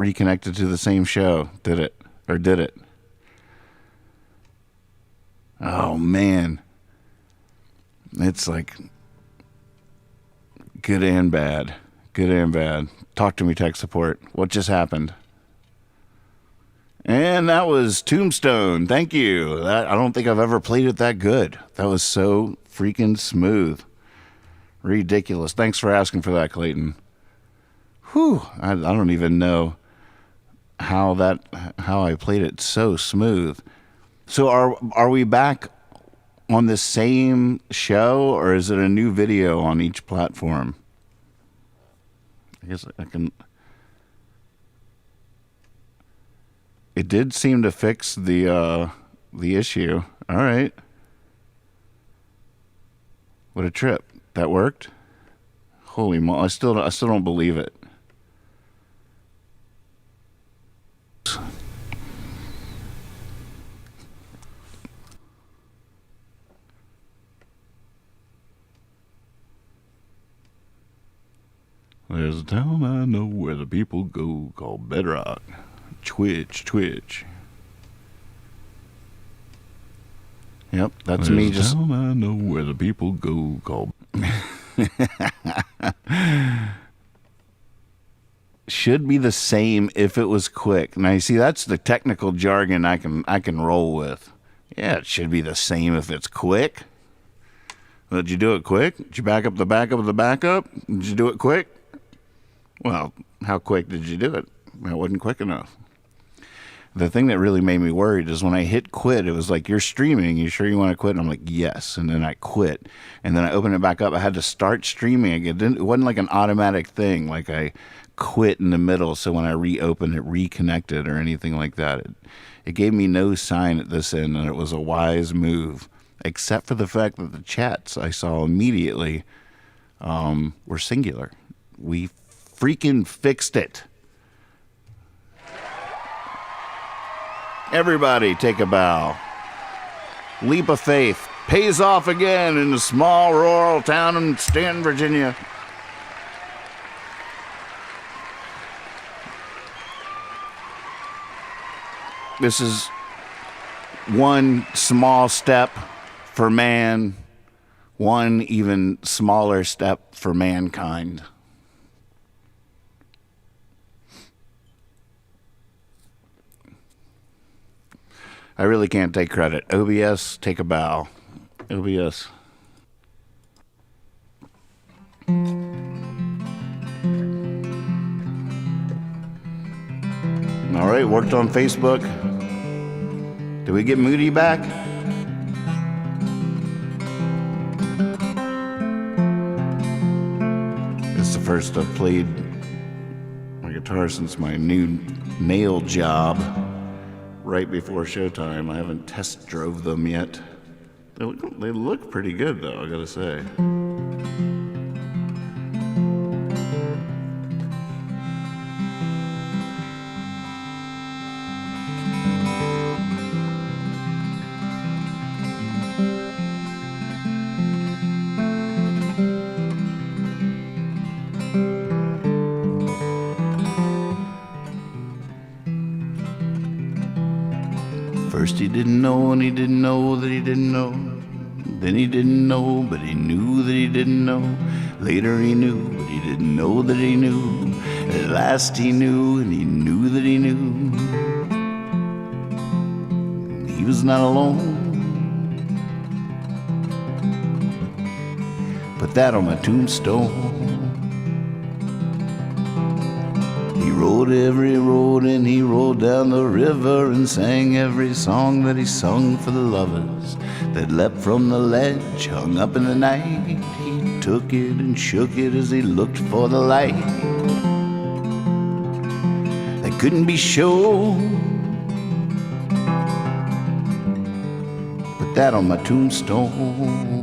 reconnected to the same show. Did it? Or did it? Oh, man. It's like good and bad. Good and bad. Talk to me, tech support. What just happened? And that was Tombstone. Thank you. I don't think I've ever played it that good. That was so freaking smooth. Ridiculous. Thanks for asking for that, Clayton. Whew. I don't even know how I played it so smooth. So are we back on the same show, or is it a new video on each platform? I guess I can. It did seem to fix the issue. All right. What a trip. That worked? Holy moly. I still don't believe it. There's a town I know where the people go called Bedrock. Twitch. Yep, that's There's me just... There's a town I know where the people go called... Should be the same if it was quick. Now, you see, that's the technical jargon I can roll with. Yeah, it should be the same if it's quick. Did you do it quick? Did you back up the backup of the backup? Did you do it quick? Well, how quick did you do it? It wasn't quick enough. The thing that really made me worried is when I hit quit, it was like, you're streaming. You sure you want to quit? And I'm like, yes. And then I quit. And then I opened it back up. I had to start streaming again. It wasn't like an automatic thing. Like I quit in the middle. So when I reopened, it reconnected or anything like that. It gave me no sign at this end that it was a wise move, except for the fact that the chats I saw immediately were singular. We freaking fixed it. Everybody take a bow. Leap of faith pays off again in a small rural town in Stanton, Virginia. This is one small step for man, one even smaller step for mankind. I really can't take credit. OBS, take a bow. OBS. All right, worked on Facebook. Did we get Moody back? It's the first I've played my guitar since my new nail job. Right before showtime. I haven't test drove them yet. They look pretty good, though, I gotta say. First he didn't know and he didn't know that he didn't know. Then he didn't know, but he knew that he didn't know. Later he knew, but he didn't know that he knew. At last he knew and he knew that he knew. He was not alone. Put that on my tombstone. He rode every road and he rode down the river and sang every song that he sung for the lovers that leapt from the ledge, hung up in the night. He took it and shook it as he looked for the light that couldn't be shown. Put that on my tombstone.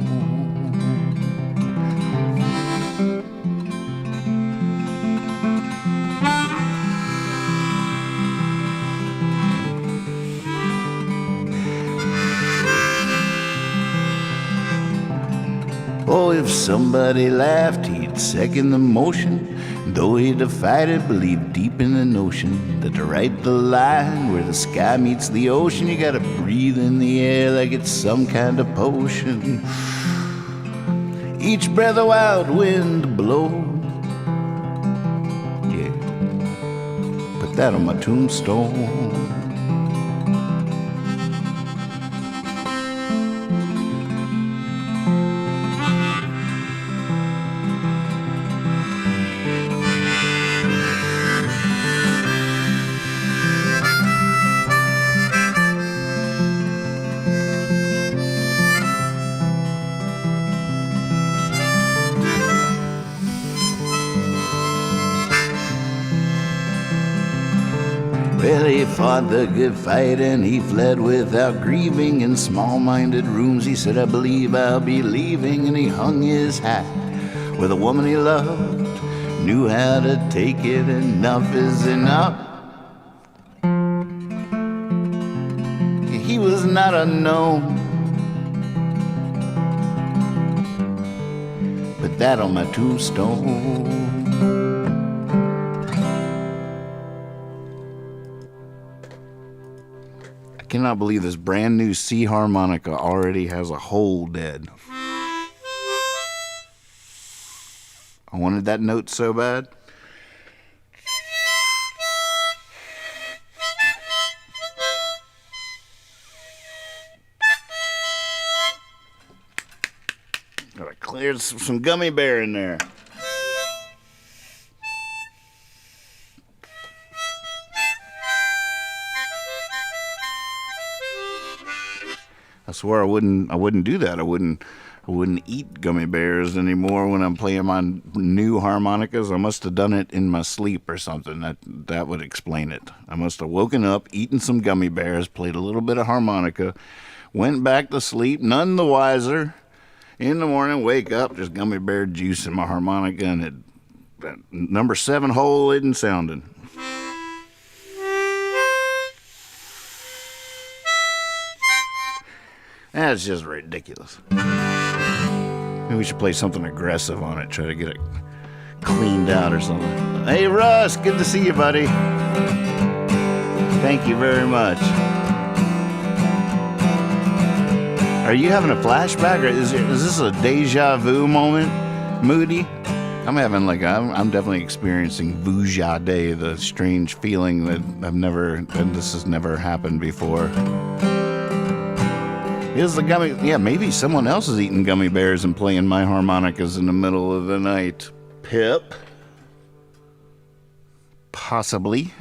Oh, if somebody laughed, he'd second the motion. Though he defied it, believed deep in the notion that to write the line where the sky meets the ocean, you gotta breathe in the air like it's some kind of potion. Each breath a wild wind blow. Yeah, put that on my tombstone. Well, he fought the good fight and he fled without grieving. In small-minded rooms he said, I believe I'll be leaving. And he hung his hat where the woman he loved knew how to take it. Enough is enough. He was not unknown. Put that on my tombstone. I cannot believe this brand new C harmonica already has a hole dead. I wanted that note so bad. Gotta clear some gummy bear in there. I swear I wouldn't do that. I wouldn't eat gummy bears anymore when I'm playing my new harmonicas. I must have done it in my sleep or something. That would explain it. I must have woken up, eaten some gummy bears, played a little bit of harmonica, went back to sleep, none the wiser. In the morning, wake up, there's gummy bear juice in my harmonica, and that number 7 hole isn't sounding. That's just ridiculous. Maybe we should play something aggressive on it, try to get it cleaned out or something. Hey, Russ, good to see you, buddy. Thank you very much. Are you having a flashback, or is this a deja vu moment, Moody? I'm definitely experiencing Vujade, the strange feeling that this has never happened before. Is the gummy? Yeah, maybe someone else is eating gummy bears and playing my harmonicas in the middle of the night. Pip? Possibly.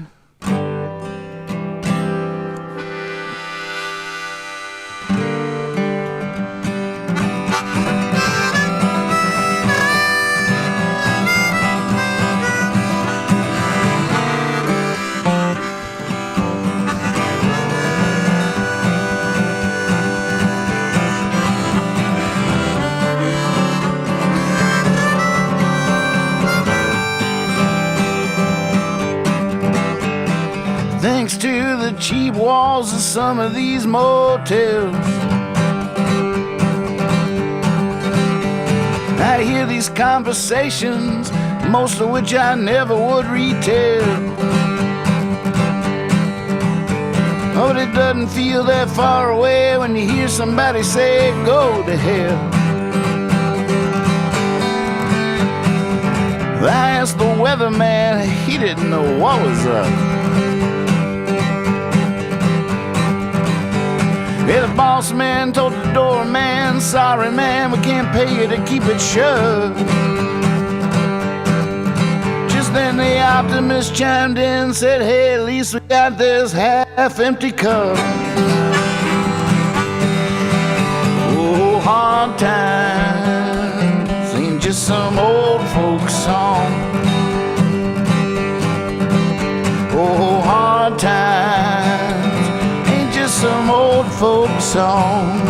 Thanks to the cheap walls of some of these motels, I hear these conversations, most of which I never would retell. Oh, but it doesn't feel that far away when you hear somebody say, go to hell. I asked the weatherman, he didn't know what was up. Yeah, the boss man told the doorman, sorry man, we can't pay you to keep it shut. Just then the optimist chimed in, said, hey, at least we got this half-empty cup. Oh, hard times ain't just some old folk song. Oh, hard times ain't just some old folk song.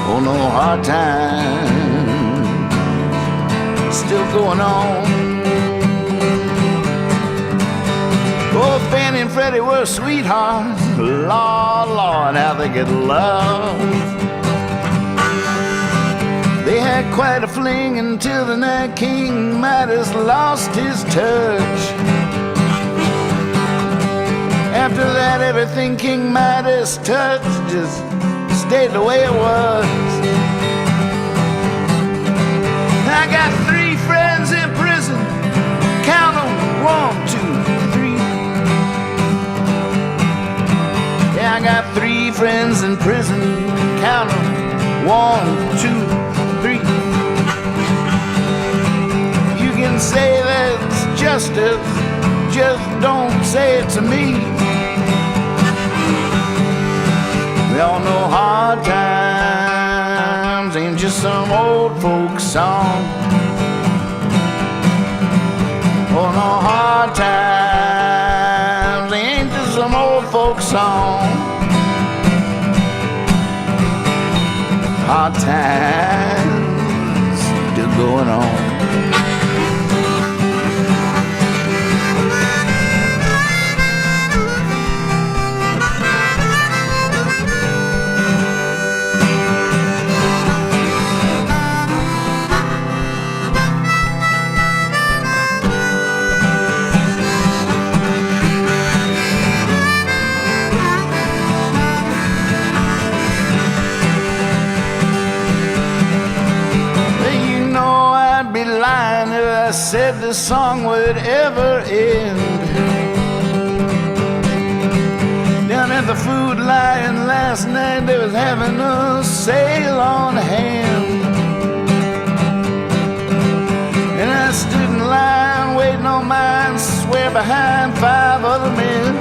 Oh, no, hard times still going on. Oh, Fanny and Freddie were sweethearts. Lord, Lord, how they get love. They had quite a fling fling until the night King Midas lost his touch. After that, everything King Midas touched just stayed the way it was. I got 3 friends in prison. Count them, 1, 2, 3. Yeah, I got 3 friends in prison. Count them, 1, 2, 3. You can say that's justice, just don't say it to me. We all know hard times ain't just some old folk song. Oh no, hard times ain't just some old folk song. Hard times still going on. I said this song would ever end. Down at the Food Lion last night, they was having a sale on hand. And I stood in line waiting on mine, swear behind 5 other men.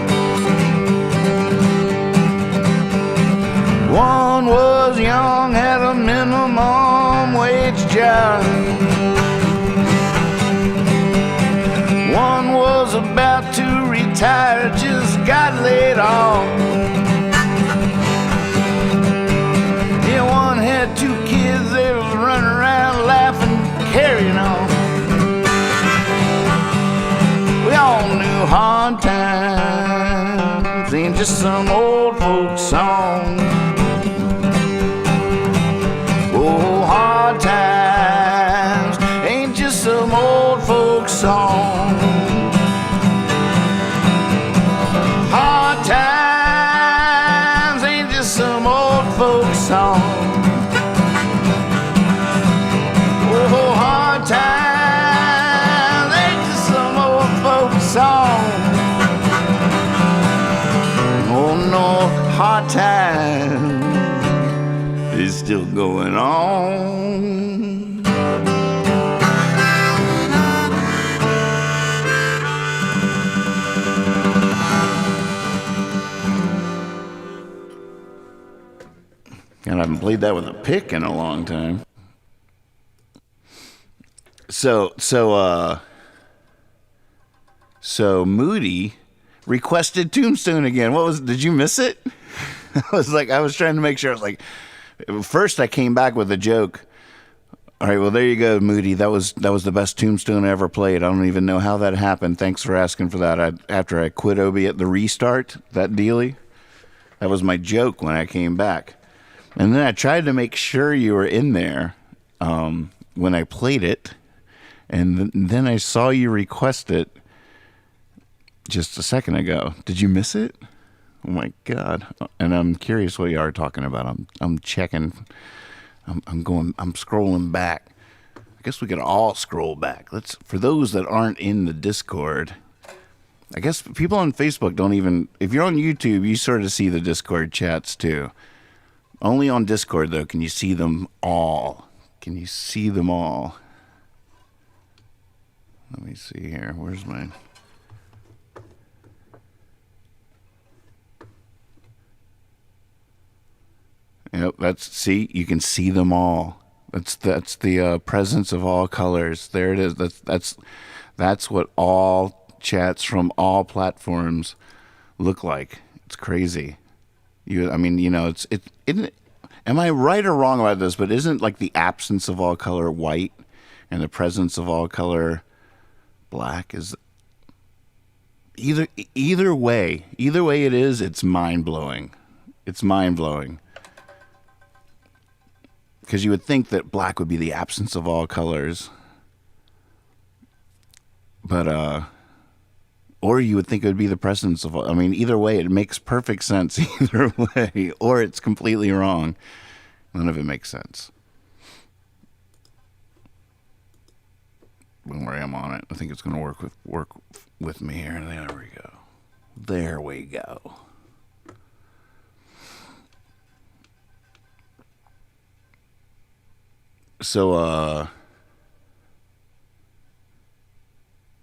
One was young, had a minimum wage job. One was about to retire, just got laid off. Yeah, one had 2 kids, they was running around laughing, carrying on. We all knew hard times ain't just some old folk song. Oh, hard times ain't just some old folk song. Hard times ain't just some old folk song. Oh, hard times ain't just some old folk song. Oh no, hard times is still going on. And I haven't played that with a pick in a long time. So Moody requested Tombstone again. Did you miss it? I was trying to make sure. I was like, first I came back with a joke. All right, well, there you go, Moody. That was the best Tombstone I ever played. I don't even know how that happened. Thanks for asking for that. After I quit Obi at the restart, that dealie, that was my joke when I came back. And then I tried to make sure you were in there when I played it. And then I saw you request it just a second ago. Did you miss it? Oh, my God. And I'm curious what you are talking about. I'm checking. I'm scrolling back. I guess we could all scroll back. For those that aren't in the Discord, I guess people on Facebook don't even... If you're on YouTube, you sort of see the Discord chats, too. Only on Discord, though, can you see them all. Can you see them all? Let me see here. Where's mine? Yep, see, you can see them all. That's the presence of all colors. There it is. That's what all chats from all platforms look like. It's crazy. Am I right or wrong about this? But isn't like the absence of all color white and the presence of all color black? Is either way it is, it's mind blowing. It's mind blowing. because you would think that black would be the absence of all colors. But, or you would think it would be the presence of all. I mean, either way, it makes perfect sense either way. Or it's completely wrong. None of it makes sense. Don't worry, I'm on it. I think it's going to work with me here. There we go. There we go. So,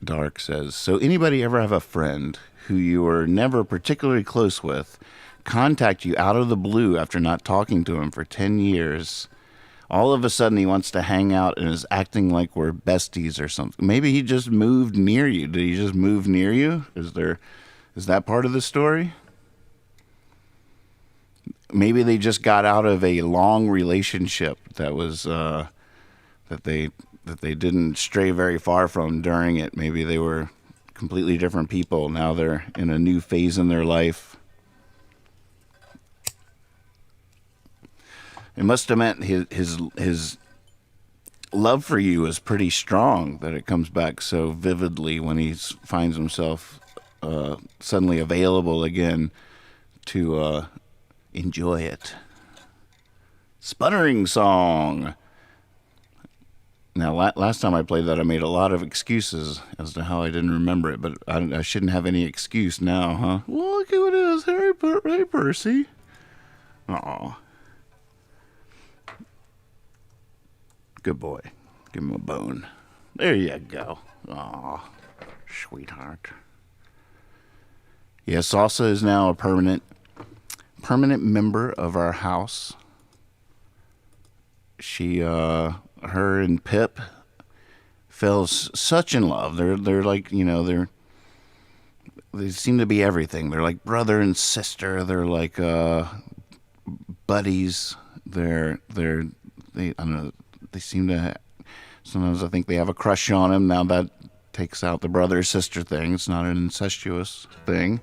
Dark says, so anybody ever have a friend who you were never particularly close with contact you out of the blue after not talking to him for 10 years? All of a sudden he wants to hang out and is acting like we're besties or something. Maybe he just moved near you. Did he just move near you? Is that part of the story? Maybe they just got out of a long relationship that was that they didn't stray very far from during it. Maybe they were completely different people. Now they're in a new phase in their life. It must have meant his love for you is pretty strong that it comes back so vividly when he finds himself suddenly available again to enjoy it. Sputtering song. Now, last time I played that, I made a lot of excuses as to how I didn't remember it, but I shouldn't have any excuse now, huh? Well, look who it is. Hey, Percy. Aw. Good boy. Give him a bone. There you go. Aw, sweetheart. Yeah, Salsa is now a permanent member of our house. She, her and Pip fell such in love. They're like, they seem to be everything. They're like brother and sister. They're like buddies. They I don't know. They seem to. Sometimes I think they have a crush on him. Now that takes out the brother sister thing. It's not an incestuous thing.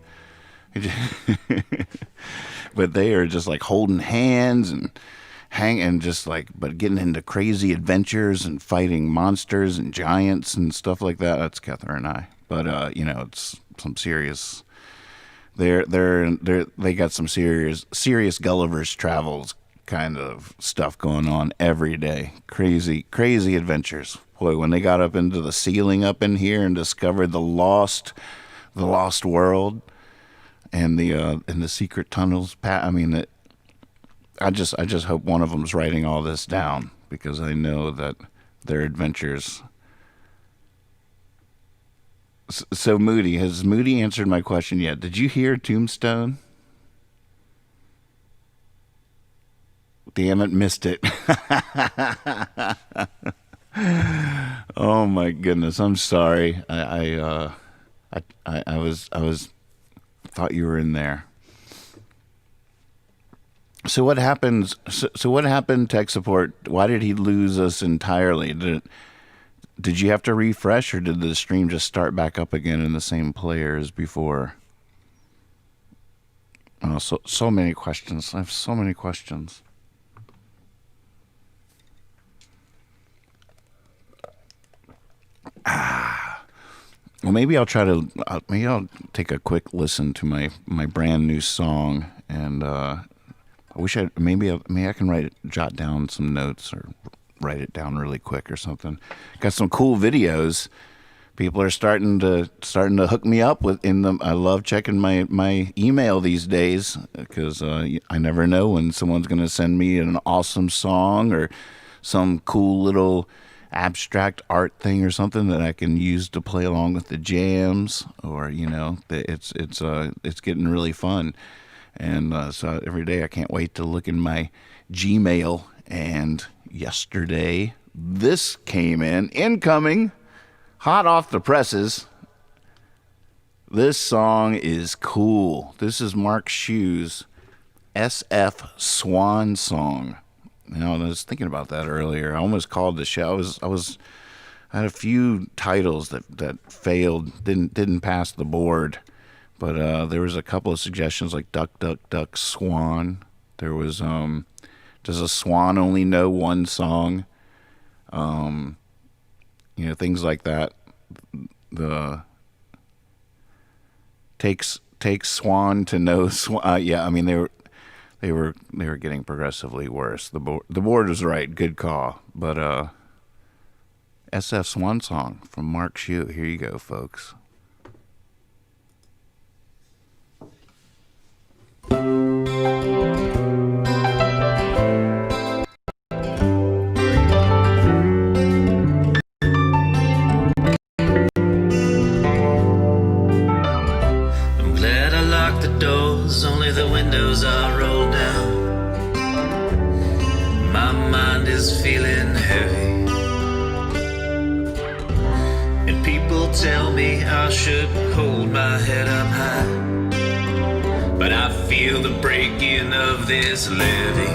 But they are just like holding hands and just like, but getting into crazy adventures and fighting monsters and giants and stuff like that. That's Catherine and I. But it's some serious. They got some serious Gulliver's Travels kind of stuff going on every day. Crazy adventures. Boy, when they got up into the ceiling up in here and discovered the lost world and the secret tunnels. I mean, I just hope one of them's writing all this down, because I know that their adventures. So Moody, has Moody answered my question yet? Did you hear Tombstone? Damn it, missed it. Oh my goodness, I'm sorry. I thought you were in there. So what happens? So what happened? Tech support. Why did he lose us entirely? Did you have to refresh, or did the stream just start back up again in the same player as before? Oh, so many questions. I have so many questions. Well, maybe I'll take a quick listen to my brand new song, and I wish maybe I can jot down some notes or write it down really quick or something. Got some cool videos. People are starting to hook me up in them. I love checking my email these days, because I never know when someone's going to send me an awesome song or some cool little abstract art thing or something that I can use to play along with the jams, or it's getting really fun. And so every day I can't wait to look in my Gmail. And yesterday this came incoming, hot off the presses. This song is cool. This is Mark Shoe's SF Swan Song. I was thinking about that earlier. I almost called the show. I had a few titles that failed, didn't pass the board, but there was a couple of suggestions like Duck, Duck, Duck, Swan. There was Does a swan only know one song? Things like that. The takes swan to know swan. Yeah, I mean they were getting progressively worse. The board was right. Good call. But SF Swan Song from Mark Shue. Here you go, folks. Only the windows are rolled down. My mind is feeling heavy, and people tell me I should hold my head up high, but I feel the breaking of this levee.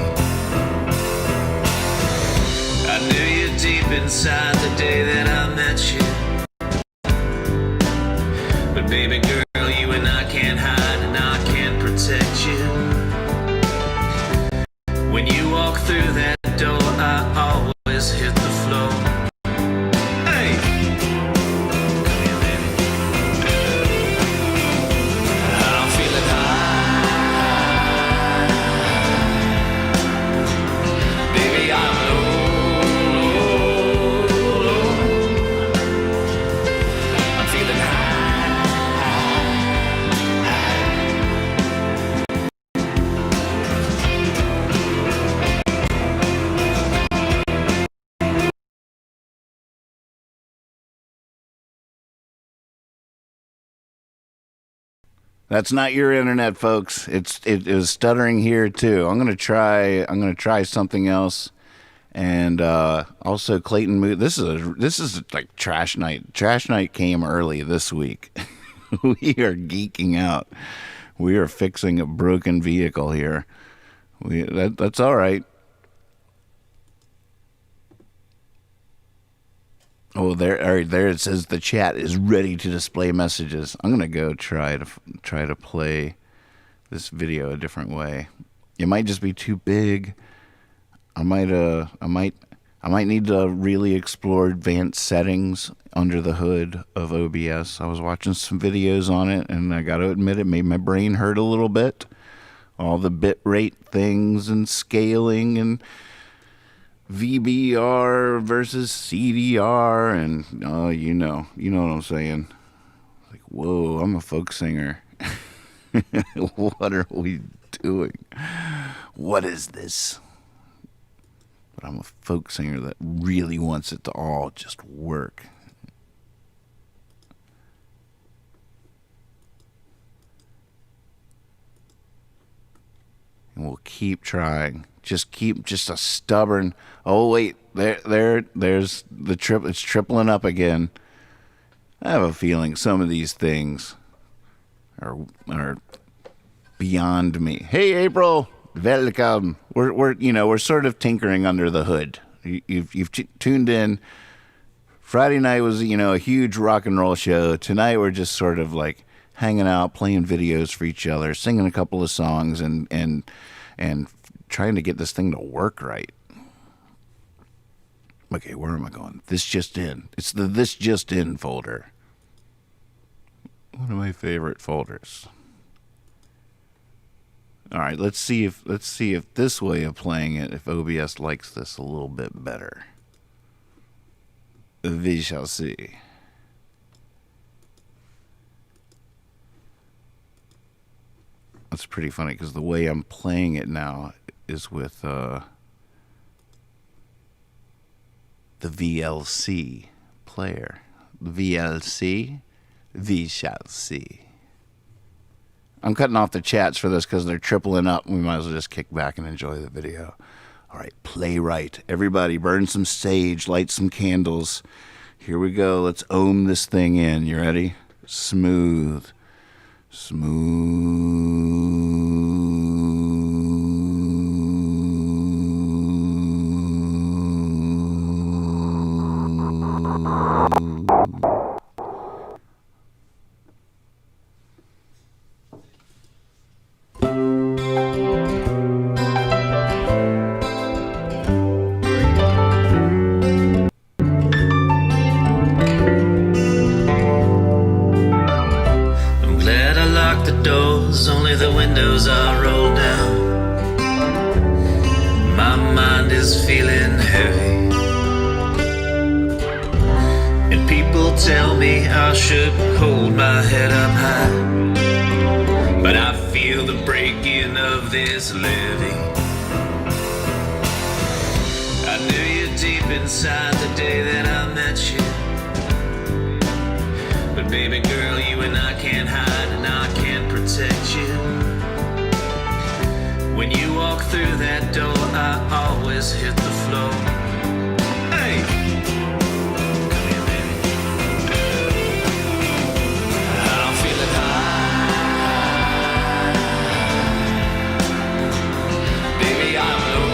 I knew you deep inside the day that I met you, but baby girl, you and I can't hide, and I can't protect you. When you walk through that door, I always hit the floor. Hey, come here, baby. I'm feeling high. Baby, I'm low. I'm feeling high. That's not your internet, folks. It is stuttering here too. I'm gonna try something else, and also Clayton Mood. This is like trash night. Trash night came early this week. We are geeking out. We are fixing a broken vehicle here. That's all right. Oh, there! All right, there it says the chat is ready to display messages. I'm gonna go try to play this video a different way. It might just be too big. I might need to really explore advanced settings under the hood of OBS. I was watching some videos on it, and I got to admit, it made my brain hurt a little bit. All the bit rate things and scaling and VBR versus CDR, and you know what I'm saying. Like, whoa, I'm a folk singer. What are we doing? What is this? But I'm a folk singer that really wants it to all just work. And we'll keep trying. Just a stubborn. Oh wait, there's the trip. It's tripling up again. I have a feeling some of these things are beyond me. Hey April, welcome. We're sort of tinkering under the hood. You've tuned in. Friday night was a huge rock and roll show. Tonight we're just sort of like hanging out, playing videos for each other, singing a couple of songs, and trying to get this thing to work right. Okay, where am I going? This just in. It's the this just in folder. One of my favorite folders. All right, let's see if this way of playing it, if OBS likes this a little bit better. We shall see. That's pretty funny because the way I'm playing it now is with the VLC player. The VLC, we shall see. I'm cutting off the chats for this because they're tripling up. We might as well just kick back and enjoy the video. All right, play right. Everybody burn some sage, light some candles. Here we go. Let's ohm this thing in. You ready? Smooth. lock the doors, only the windows are rolled down. My mind is feeling heavy, and people tell me I should hold my head up high, but I feel the breaking of this levee. I knew you deep inside the day that I met you, but baby girl, you and I can't hide, and I can't protect you. When you walk through that door, I always hit the floor. Hey! Come here, baby. I'm feeling high. Baby, I'm low.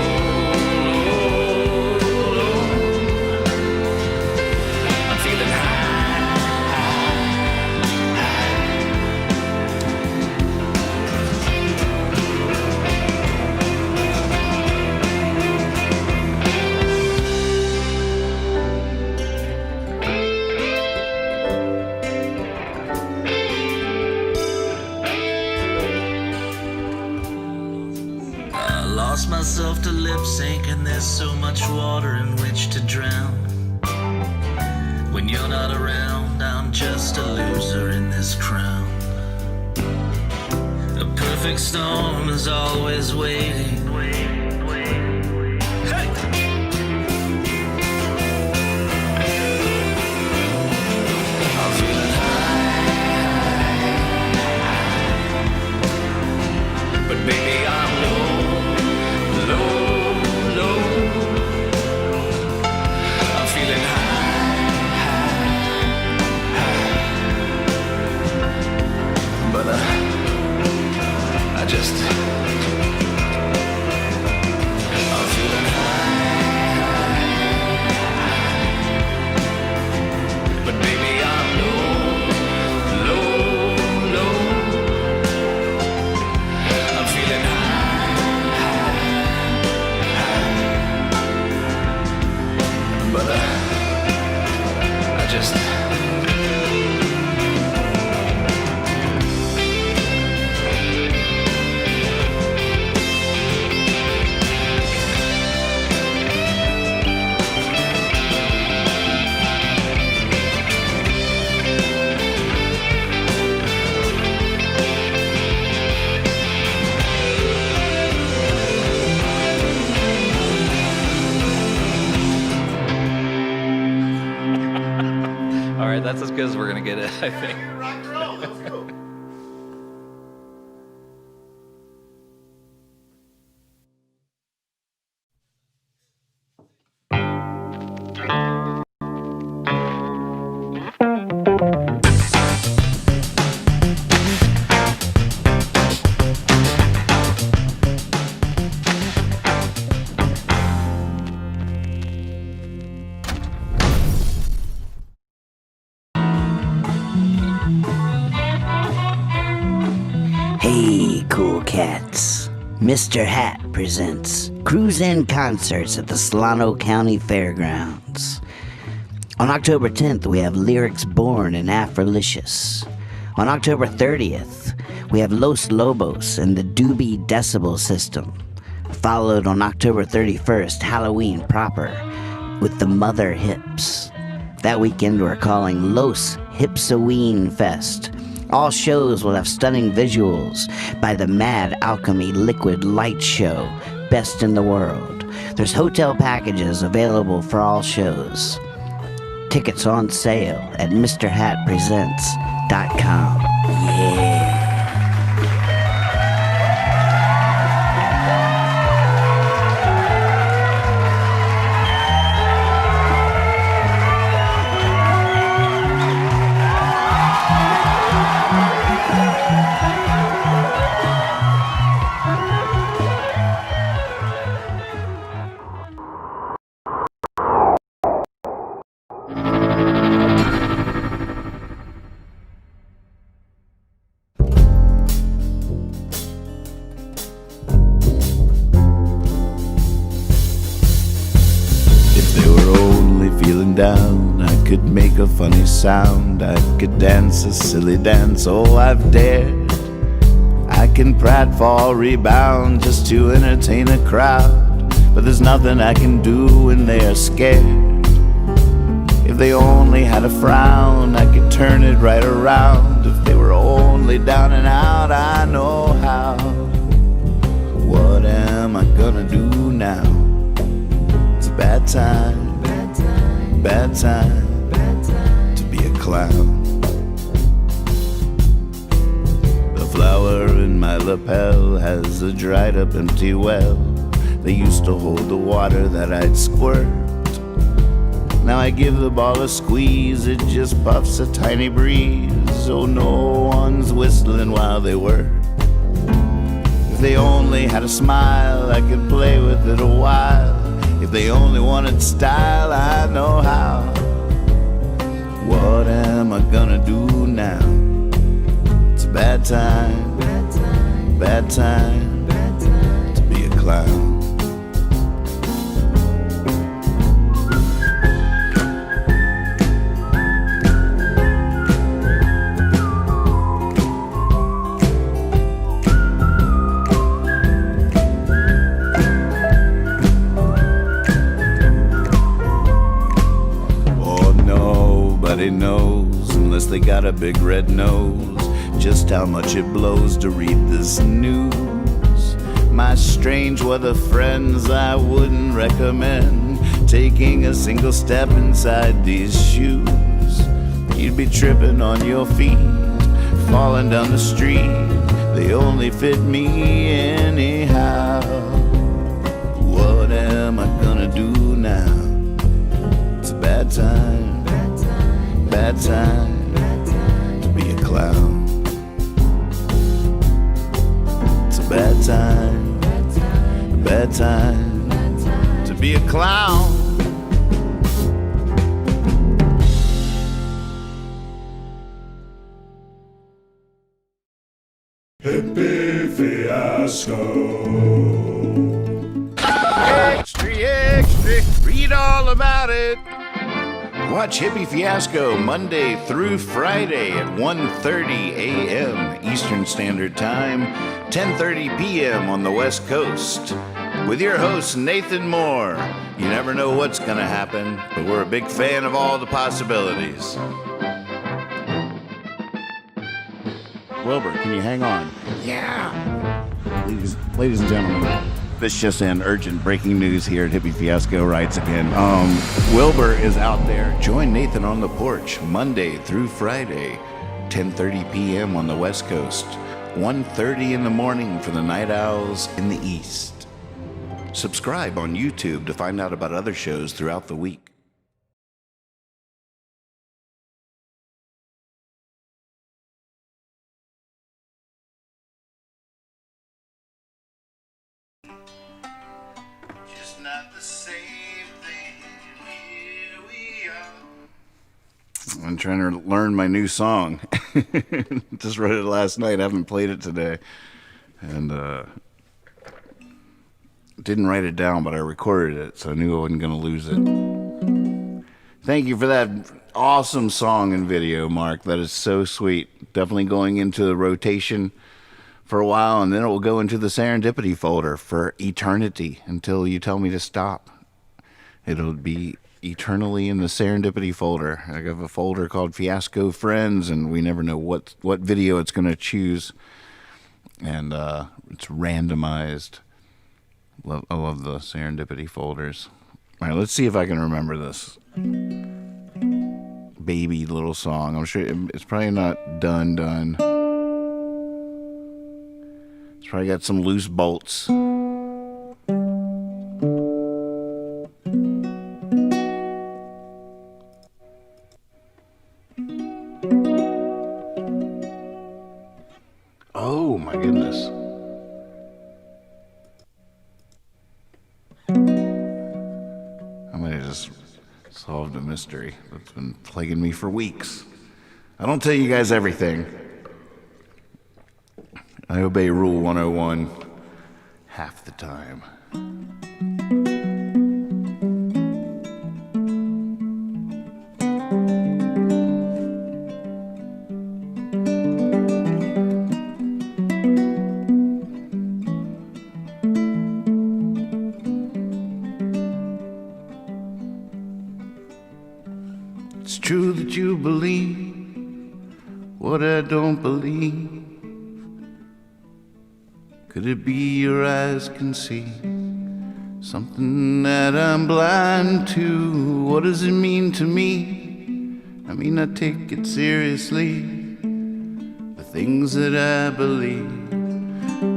I'm feeling high. Lost myself to lip sync, and there's so much water in which to drown. When you're not around, I'm just a loser in this crown. A perfect storm is always waiting. Hey! I'm feeling high, but baby, I'm low. I'm feeling high, but I just I'm feeling high, but baby I'm low. I'm feeling high, but I just All right, that's as good as we're gonna get it, I think. Hey, cool cats. Mr. Hat presents Cruise-In Concerts at the Solano County Fairgrounds. On October 10th, we have Lyrics Born and Afrolicious. On October 30th, we have Los Lobos and the Doobie Decibel System. Followed on October 31st, Halloween proper, with the Mother Hips. That weekend we're calling Los Hipsoween Fest. All shows will have stunning visuals by the Mad Alchemy Liquid Light Show, best in the world. There's hotel packages available for all shows. Tickets on sale at MrHatPresents.com. Yeah. Down, I could make a funny sound, I could dance a silly dance, oh I've dared I can pratfall, rebound just to entertain a crowd, but there's nothing I can do when they are scared. If they only had a frown, I could turn it right around. If they were only down and out, I know how. What am I gonna do now? It's a bad time, bad time to be a clown. The flower in my lapel has a dried up empty well. They used to hold the water that I'd squirt. Now I give the ball a squeeze, it just puffs a tiny breeze. So no one's whistling while they work. If they only had a smile, I could play with it a while. If they only wanted style, I know how. What am I gonna do now? It's a bad time, bad time to be a clown. Nobody knows, unless they got a big red nose, just how much it blows to read this news. My strange weather friends, I wouldn't recommend taking a single step inside these shoes. You'd be tripping on your feet, falling down the street. They only fit me anyhow. What am I gonna do now? It's a bad time, bad time to be a clown. It's a bad time, bad time to be a clown. Hippie Fiasco. Extra, extra, read all about it. Watch Hippie Fiasco Monday through Friday at 1:30 a.m. Eastern Standard Time, 10:30 p.m. on the West Coast. With your host, Nathan Moore. You never know what's going to happen, but we're a big fan of all the possibilities. Wilbur, can you hang on? Yeah. Ladies and gentlemen, this just in, urgent breaking news here at Hippie Fiasco Writes Again. Wilbur is out there. Join Nathan on the porch Monday through Friday, 10:30 p.m. on the West Coast, 1:30 in the morning for the Night Owls in the East. Subscribe on YouTube to find out about other shows throughout the week. Just not the same thing. Here we are. I'm trying to learn my new song. Just wrote it last night. I haven't played it today. And didn't write it down, but I recorded it, so I knew I wasn't going to lose it. Thank you for that awesome song and video, Mark. That is so sweet. Definitely going into the rotation for a while, and then it will go into the serendipity folder for eternity until you tell me to stop. It'll be eternally in the serendipity folder. I have a folder called Fiasco Friends, and we never know what video it's going to choose. And it's randomized. I love the serendipity folders. All right, let's see if I can remember this baby little song. I'm sure it's probably not done. It's probably got some loose bolts. Oh my goodness. I might have just solved a mystery that's been plaguing me for weeks. I don't tell you guys everything. I obey Rule 101 half the time. believe? Could it be your eyes can see something that I'm blind to? What does it mean to me? I mean, I take it seriously. The things that I believe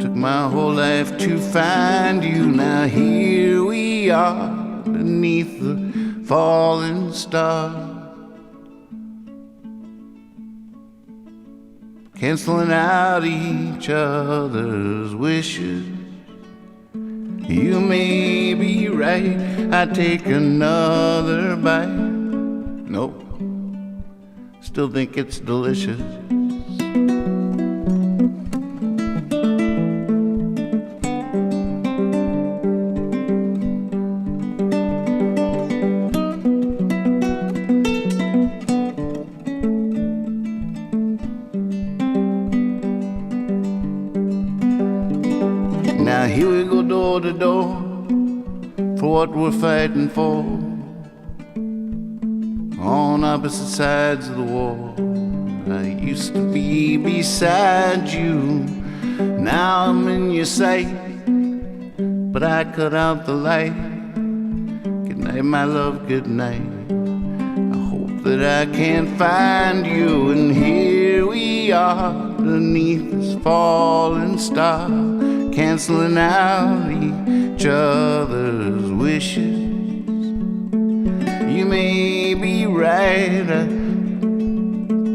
took my whole life to find you. Now here we are beneath the falling star, canceling out each other's wishes. You may be right, I take another bite. Nope, still think it's delicious. Now here we go door to door for what we're fighting for, on opposite sides of the wall. I used to be beside you, now I'm in your sight, but I cut out the light. Good night, my love, good night. I hope that I can find you, and here we are beneath this falling star, canceling out each other's wishes. You may be right, I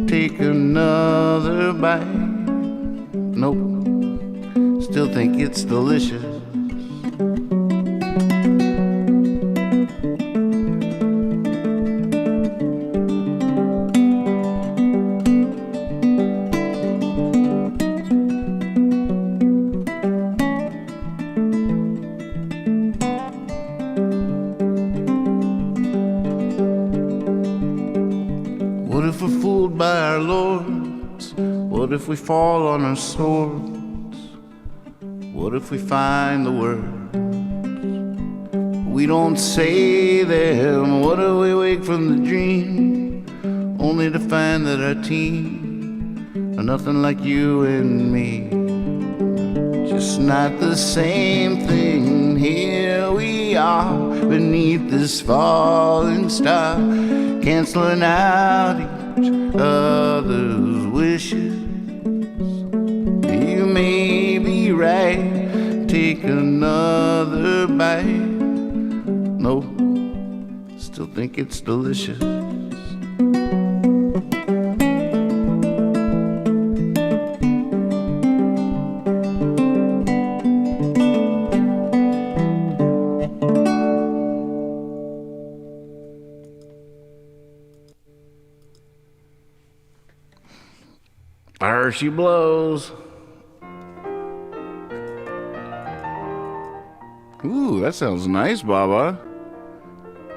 take another bite. Nope, still think it's delicious. What if we're fooled by our lords? What if we fall on our swords? What if we find the words? We don't say them. What if we wake from the dream, only to find that our team are nothing like you and me? Just not the same thing. Here we are beneath this falling star, canceling out each other's wishes. You may be right, take another bite. Nope, still think it's delicious. Fire she blows. Ooh, that sounds nice, Baba.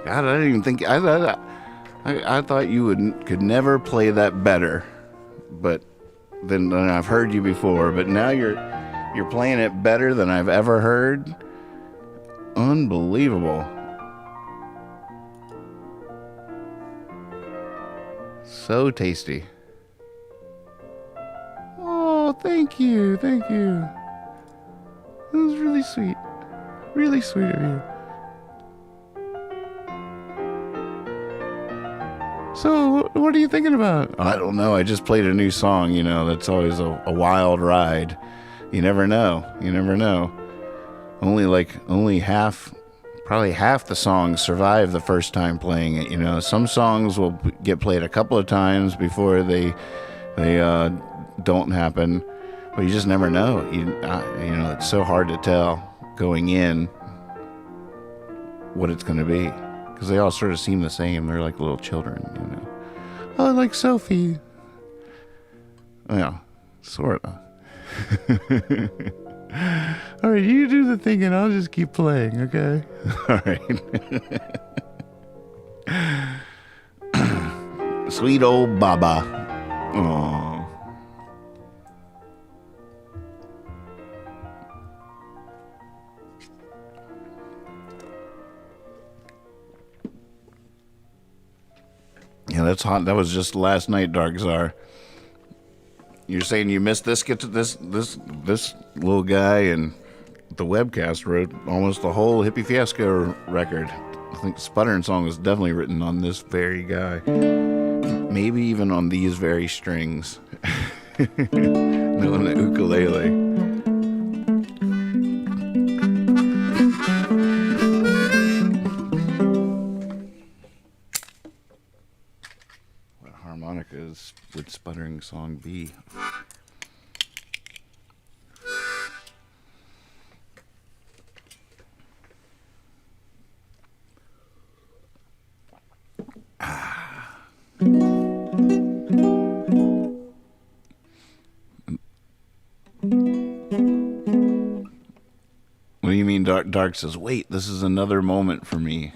God, I didn't even think. I thought you could never play that better. But then I've heard you before. But now you're playing it better than I've ever heard. Unbelievable. So tasty. Oh, thank you. That was really sweet. Really sweet of you. So, what are you thinking about? I don't know. I just played a new song, that's always a wild ride. You never know. Only probably half the songs survive the first time playing it, Some songs will get played a couple of times before they don't happen, but you just never know. It's so hard to tell going in what it's going to be, because they all sort of seem the same. They're like little children, Oh, like Sophie. Yeah, sort of. All right, you do the thing and I'll just keep playing, okay? All right. Sweet old Baba. Aww. Yeah, that's hot. That was just last night, Dark Czar. You're saying you missed this? Get to this little guy and the webcast wrote almost the whole Hippie Fiasco record. I think the Sputtering song was definitely written on this very guy. Maybe even on these very strings. No, on the ukulele. What harmonicas would Sputtering song be? What do you mean? Dark says, wait, this is another moment for me.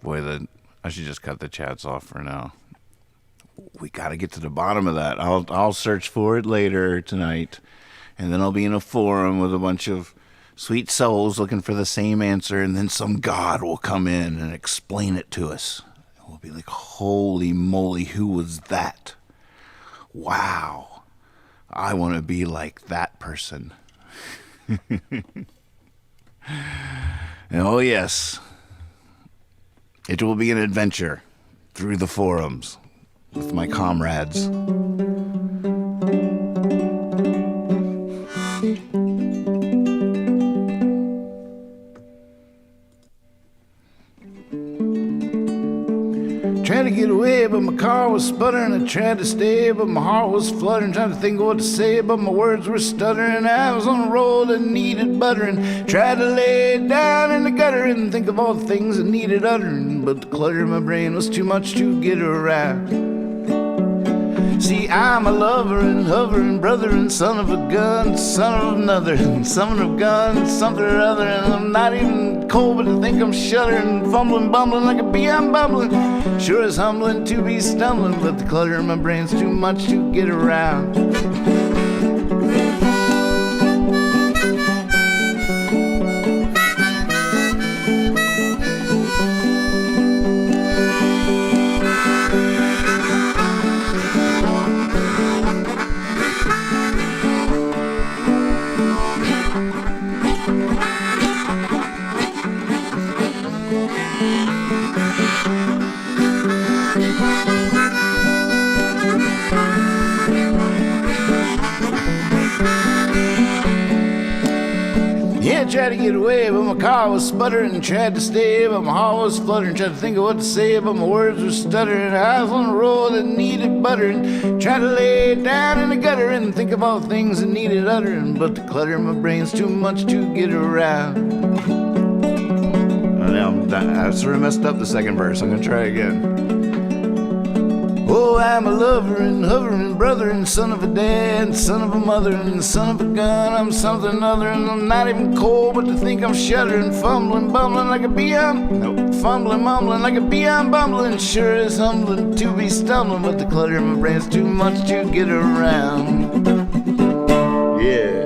Boy, I should just cut the chats off for now. We got to get to the bottom of that. I'll search for it later tonight, and then I'll be in a forum with a bunch of sweet souls looking for the same answer, and then some god will come in and explain it to us. And we'll be like, holy moly, who was that? Wow. I want to be like that person. And oh yes, it will be an adventure through the forums with my comrades. Tried to get away, but my car was sputtering. I tried to stay, but my heart was fluttering. Trying to think of what to say, but my words were stuttering. I was on a roll that needed buttering. Tried to lay it down in the gutter and think of all the things that needed uttering. But the clutter in my brain was too much to get around. See, I'm a lover and hovering brother and son of a gun, son of another, and son of a gun, something or other. And I'm not even cold, but I think I'm shuddering, fumbling, bumbling like a bee, I'm bumbling. Sure is humbling to be stumbling, but the clutter in my brain's too much to get around. Tried to get away, but my car was sputtering. Tried to stay, but my heart was fluttering. Tried to think of what to say, but my words were stuttering. I was on a roll that needed buttering. Tried to lay it down in the gutter and think of all the things that needed uttering. But the clutter in my brain's too much to get around. I sort of messed up the second verse. I'm gonna try again. Oh, I'm a lover and hovering brother and son of a dad, son of a mother and son of a gun. I'm something other and I'm not even cold, but to think I'm shuddering, fumbling, bumbling like a bee. Fumbling, mumbling like a bee. I'm bumbling. Sure is humbling to be stumbling, but the clutter in my brain's too much to get around. Yeah.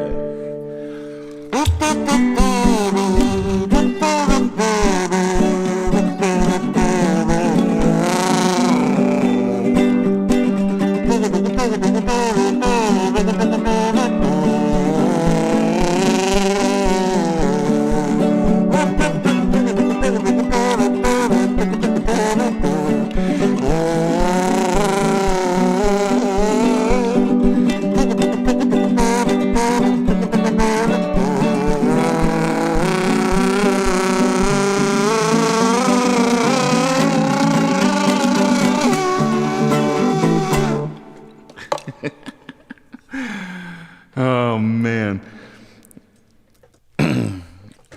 Oh man.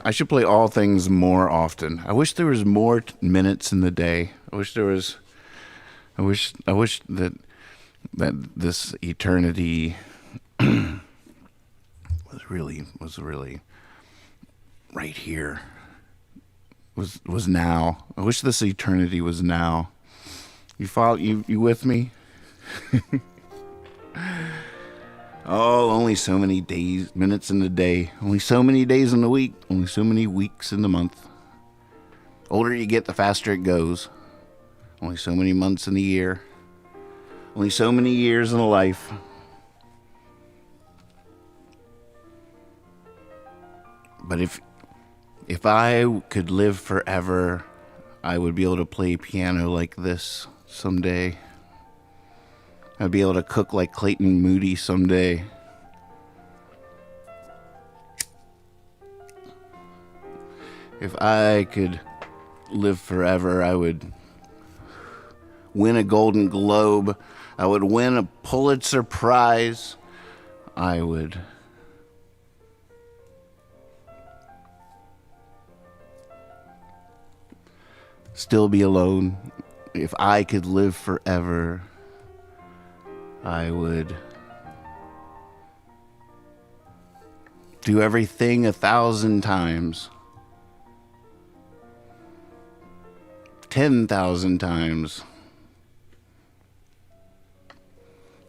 I should play All Things more often. I wish there was more minutes in the day. I wish that this eternity was really right here. Was now. I wish this eternity was now. You with me? Oh, only so many days, minutes in the day. Only so many days in the week. Only so many weeks in the month. Older you get, the faster it goes. Only so many months in the year. Only so many years in a life. But if I could live forever, I would be able to play piano like this someday. I'd be able to cook like Clayton Moody someday. If I could live forever, I would win a Golden Globe. I would win a Pulitzer Prize. I would still be alone. If I could live forever, I would do everything 1,000 times, 10,000 times.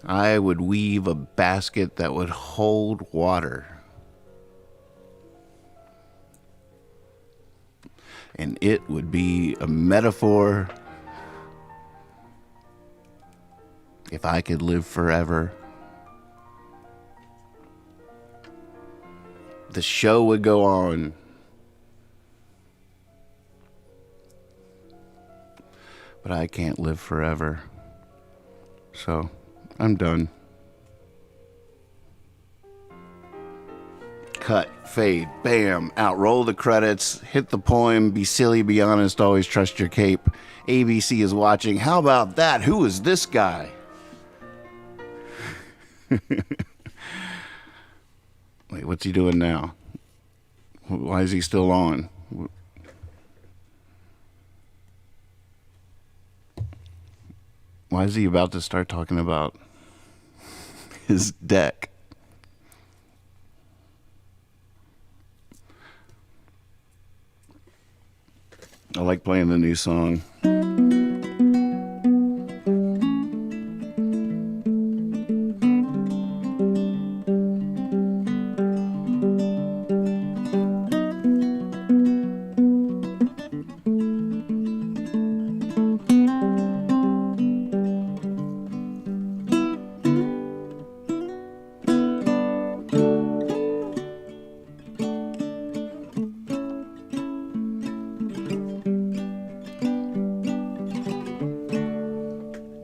I would weave a basket that would hold water. And it would be a metaphor if I could live forever. The show would go on. But I can't live forever. So, I'm done. Cut, fade, bam, out, roll the credits, hit the poem, be silly, be honest, always trust your cape. ABC is watching. How about that? Who is this guy? Wait, what's he doing now? Why is he still on? Why is he about to start talking about his deck? I like playing the new song.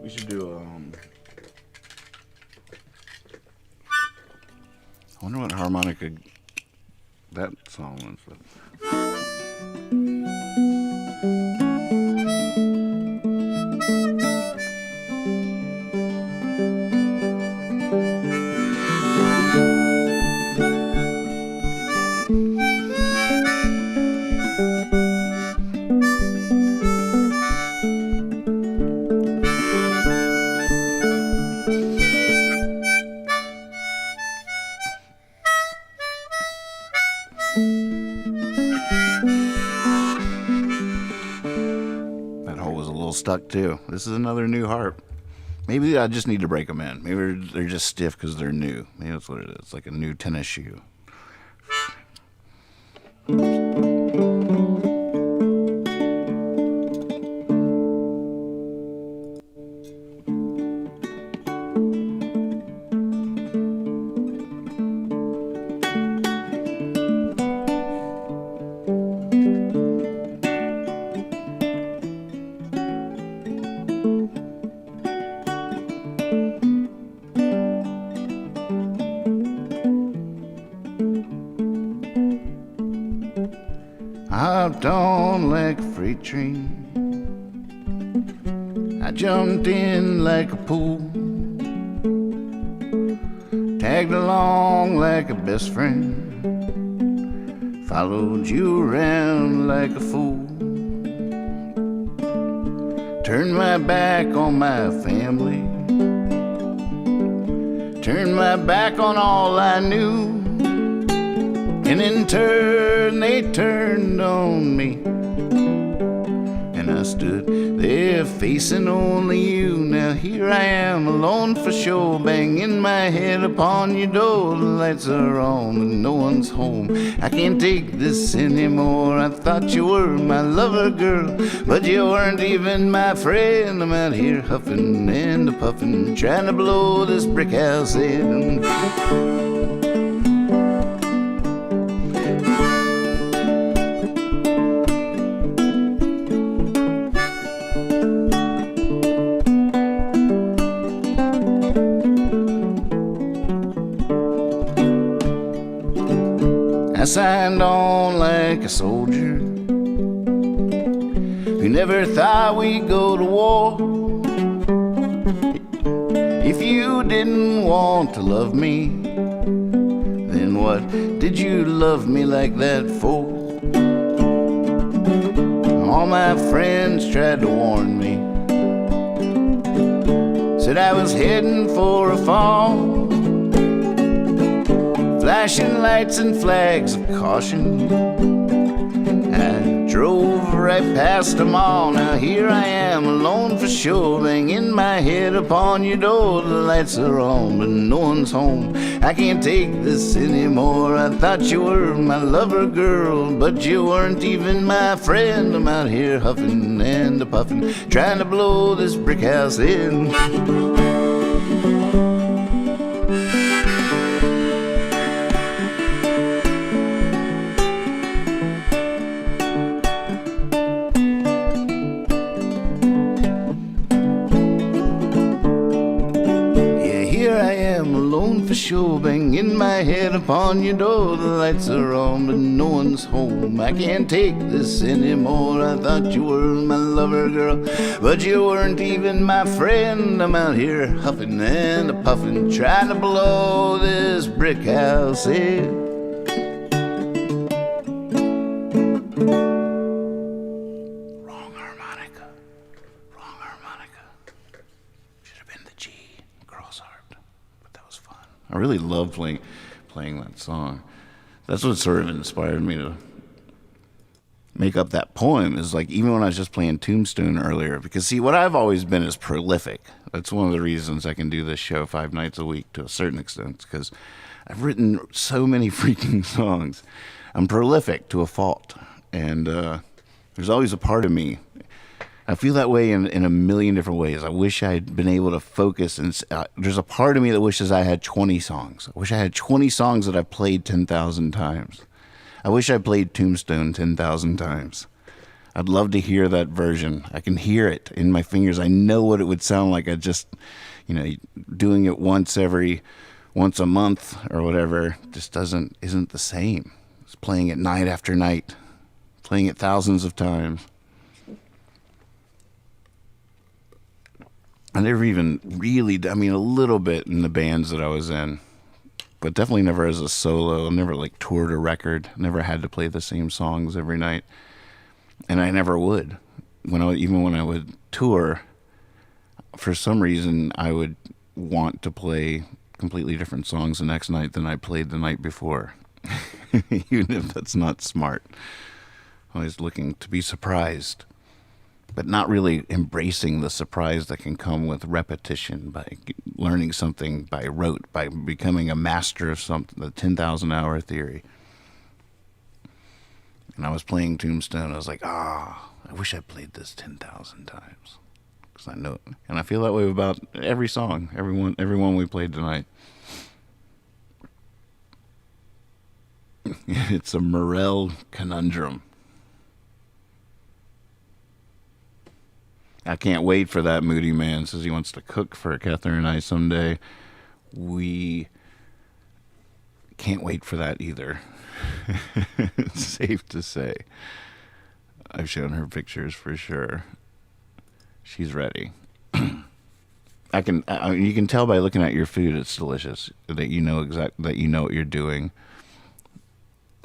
We should do I wonder what harmonica that song was. That hole was a little stuck too. This is another new harp. Maybe I just need to break them in. Maybe they're just stiff because they're new. Maybe that's what it is. Like a new tennis shoe. Hopped on like a freight train. I jumped in like a pool. Tagged along like a best friend. Followed you around like a fool. Turned my back on my family. Turned my back on all I knew. And in turn they turned on me. And I stood there facing only you. Now here I am alone for sure, banging my head upon your door. The lights are on and no one's home. I can't take this anymore. I thought you were my lover, girl, but you weren't even my friend. I'm out here huffing and puffing, trying to blow this brick house in. I signed on like a soldier who never thought we'd go to war. If you didn't want to love me, then what did you love me like that for? All my friends tried to warn me, said I was heading for a fall. Flashing lights and flags of caution, I drove right past them all. Now here I am alone for sure, banging my head upon your door. The lights are on but no one's home. I can't take this anymore. I thought you were my lover, girl, but you weren't even my friend. I'm out here huffing and puffing, trying to blow this brick house in. Sure, banging my head upon your door. The lights are on but no one's home. I can't take this anymore. I thought you were my lover, girl, but you weren't even my friend. I'm out here huffing and puffing, trying to blow this brick house in. Wrong harmonica. Wrong harmonica. Should have been the G, cross harp. I really love playing that song. That's what sort of inspired me to make up that poem, is like, even when I was just playing Tombstone earlier, because see, what I've always been is prolific. That's one of the reasons I can do this show 5 nights a week to a certain extent, because I've written so many freaking songs. I'm prolific to a fault, and there's always a part of me. I feel that way in a million different ways. I wish I had been able to focus, and there's a part of me that wishes I had 20 songs. I wish I had 20 songs that I played 10,000 times. I wish I played Tombstone 10,000 times. I'd love to hear that version. I can hear it in my fingers. I know what it would sound like. I just, doing it once a month or whatever just isn't the same. It's playing it night after night, playing it thousands of times. I never even really, a little bit in the bands that I was in, but definitely never as a solo. I never toured a record, never had to play the same songs every night. And I never would. Even when I would tour, for some reason, I would want to play completely different songs the next night than I played the night before. Even if that's not smart. Always looking to be surprised, but not really embracing the surprise that can come with repetition, by learning something by rote, by becoming a master of something, the 10,000 hour theory. And I was playing Tombstone, I was like, I wish I played this 10,000 times. Because I know it. And I feel that way about every song, everyone we played tonight. It's a Morel conundrum. I can't wait for that. Moody Man says he wants to cook for Catherine and I someday. We can't wait for that either. It's safe to say. I've shown her pictures for sure. She's ready. You can tell by looking at your food it's delicious, that you know what you're doing.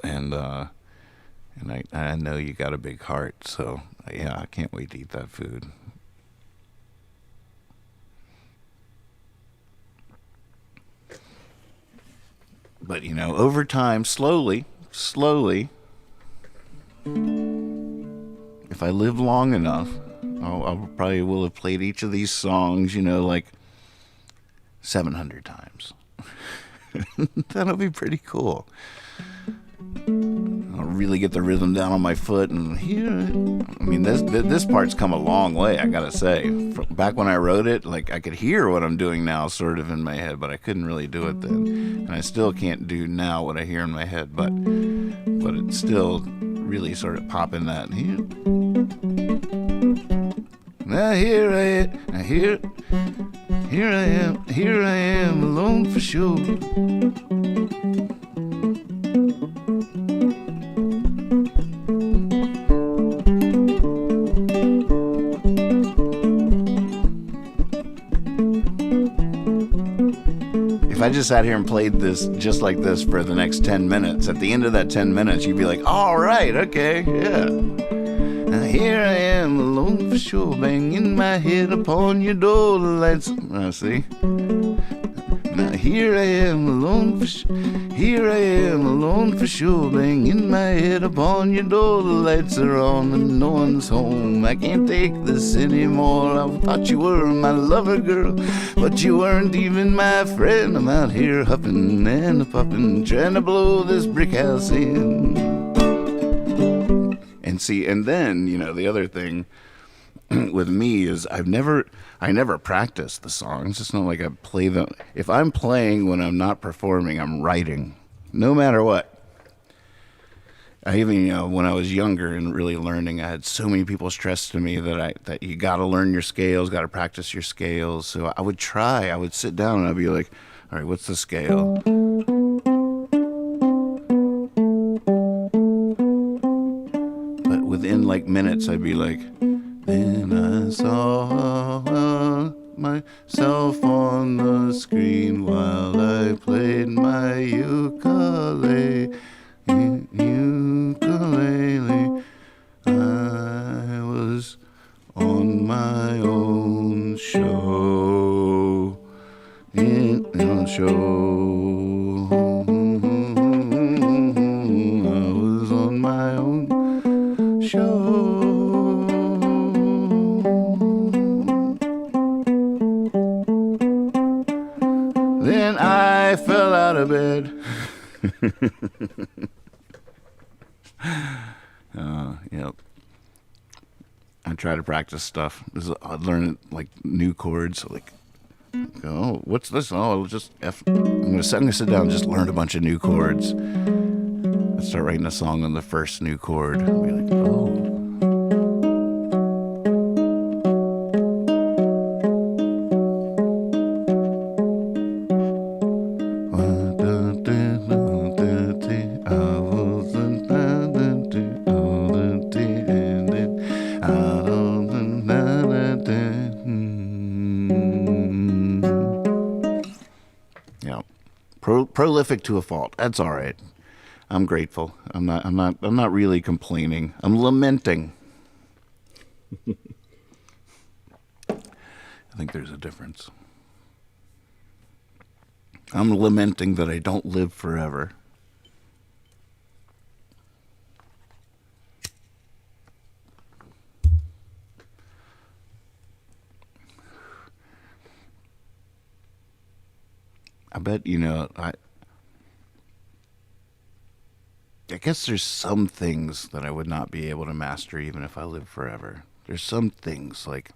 And I know you got a big heart, so yeah, I can't wait to eat that food. But, over time, slowly, if I live long enough, I'll probably will have played each of these songs, like 700 times. That'll be pretty cool. I'll really get the rhythm down on my foot and hear it. I mean, this part's come a long way, I gotta say. Back when I wrote it, like, I could hear what I'm doing now sort of in my head, but I couldn't really do it then. And I still can't do now what I hear in my head, but it's still really sort of popping that. Now here I am, alone for sure. If I just sat here and played this just like this for the next 10 minutes, at the end of that 10 minutes, you'd be like, all right, okay, yeah. Now here I am, alone for sure, banging my head upon your door. The lights, see? Now here I am, alone for sure. Here I am, alone for sure, banging my head upon your door. The lights are on and no one's home. I can't take this anymore. I thought you were my lover, girl, but you weren't even my friend. I'm out here huffing and puffing, trying to blow this brick house in. And see, and then, the other thing with me is I never practice the songs. It's not like I play them. If I'm playing when I'm not performing, I'm writing, no matter what. I even, when I was younger and really learning, I had so many people stress to me that you got to learn your scales, got to practice your scales. So I would sit down and I'd be like, all right, what's the scale? But within like minutes, I'd be like, then I saw myself on the screen while I played my ukulele. I was on my own show. I was on my own show. Then I fell out of bed. Yep. I try to practice stuff. I learn like new chords. Like, oh, what's this? Oh, just F. I'm gonna sit down and just learn a bunch of new chords. I start writing a song on the first new chord. I'll be like, oh. Prolific to a fault. That's all right. I'm grateful. I'm not really complaining. I'm lamenting. I think there's a difference. I'm lamenting that I don't live forever. I bet, I guess there's some things that I would not be able to master even if I lived forever. There's some things like,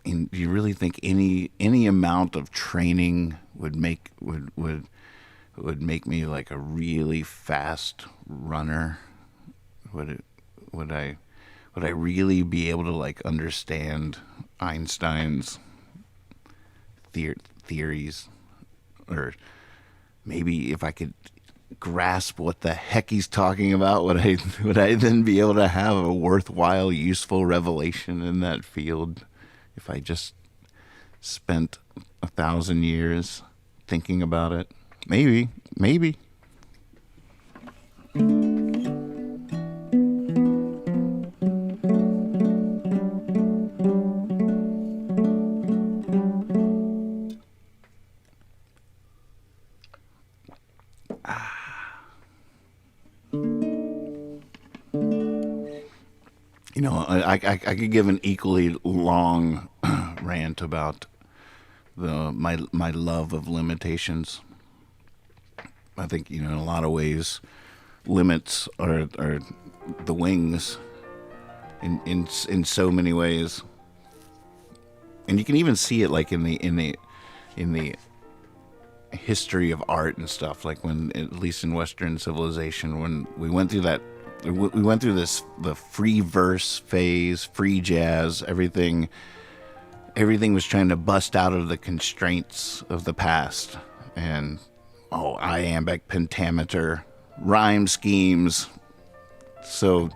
do you really think any amount of training would make me like a really fast runner? Would I really be able to like understand Einstein's theories, or maybe if I could grasp what the heck he's talking about, would I then be able to have a worthwhile, useful revelation in that field if I just spent 1,000 years thinking about it? Maybe. I could give an equally long rant about my love of limitations. I think, in a lot of ways, limits are the wings in so many ways, and you can even see it like in the history of art and stuff. Like when, at least in Western civilization, when we went through the free verse phase, free jazz, everything was trying to bust out of the constraints of the past, and iambic pentameter, rhyme schemes, so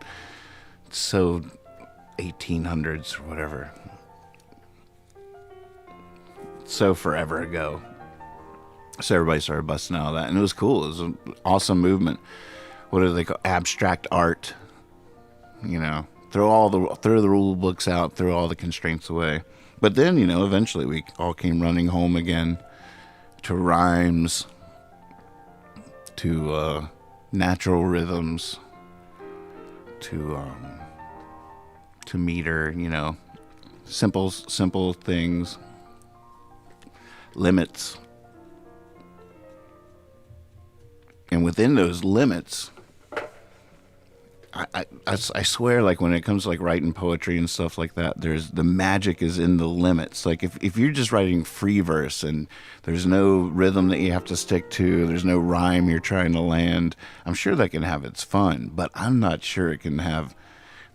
1800s or whatever, so forever ago. So everybody started busting out of that, and it was cool. It was an awesome movement. What do they call abstract art? Throw the rule books out, throw all the constraints away. But then, eventually we all came running home again to rhymes, to natural rhythms, to meter, simple things, limits. And within those limits, I swear, like when it comes to like writing poetry and stuff like that, the magic is in the limits. Like if you're just writing free verse and there's no rhythm that you have to stick to, there's no rhyme you're trying to land, I'm sure that can have its fun, but I'm not sure it can have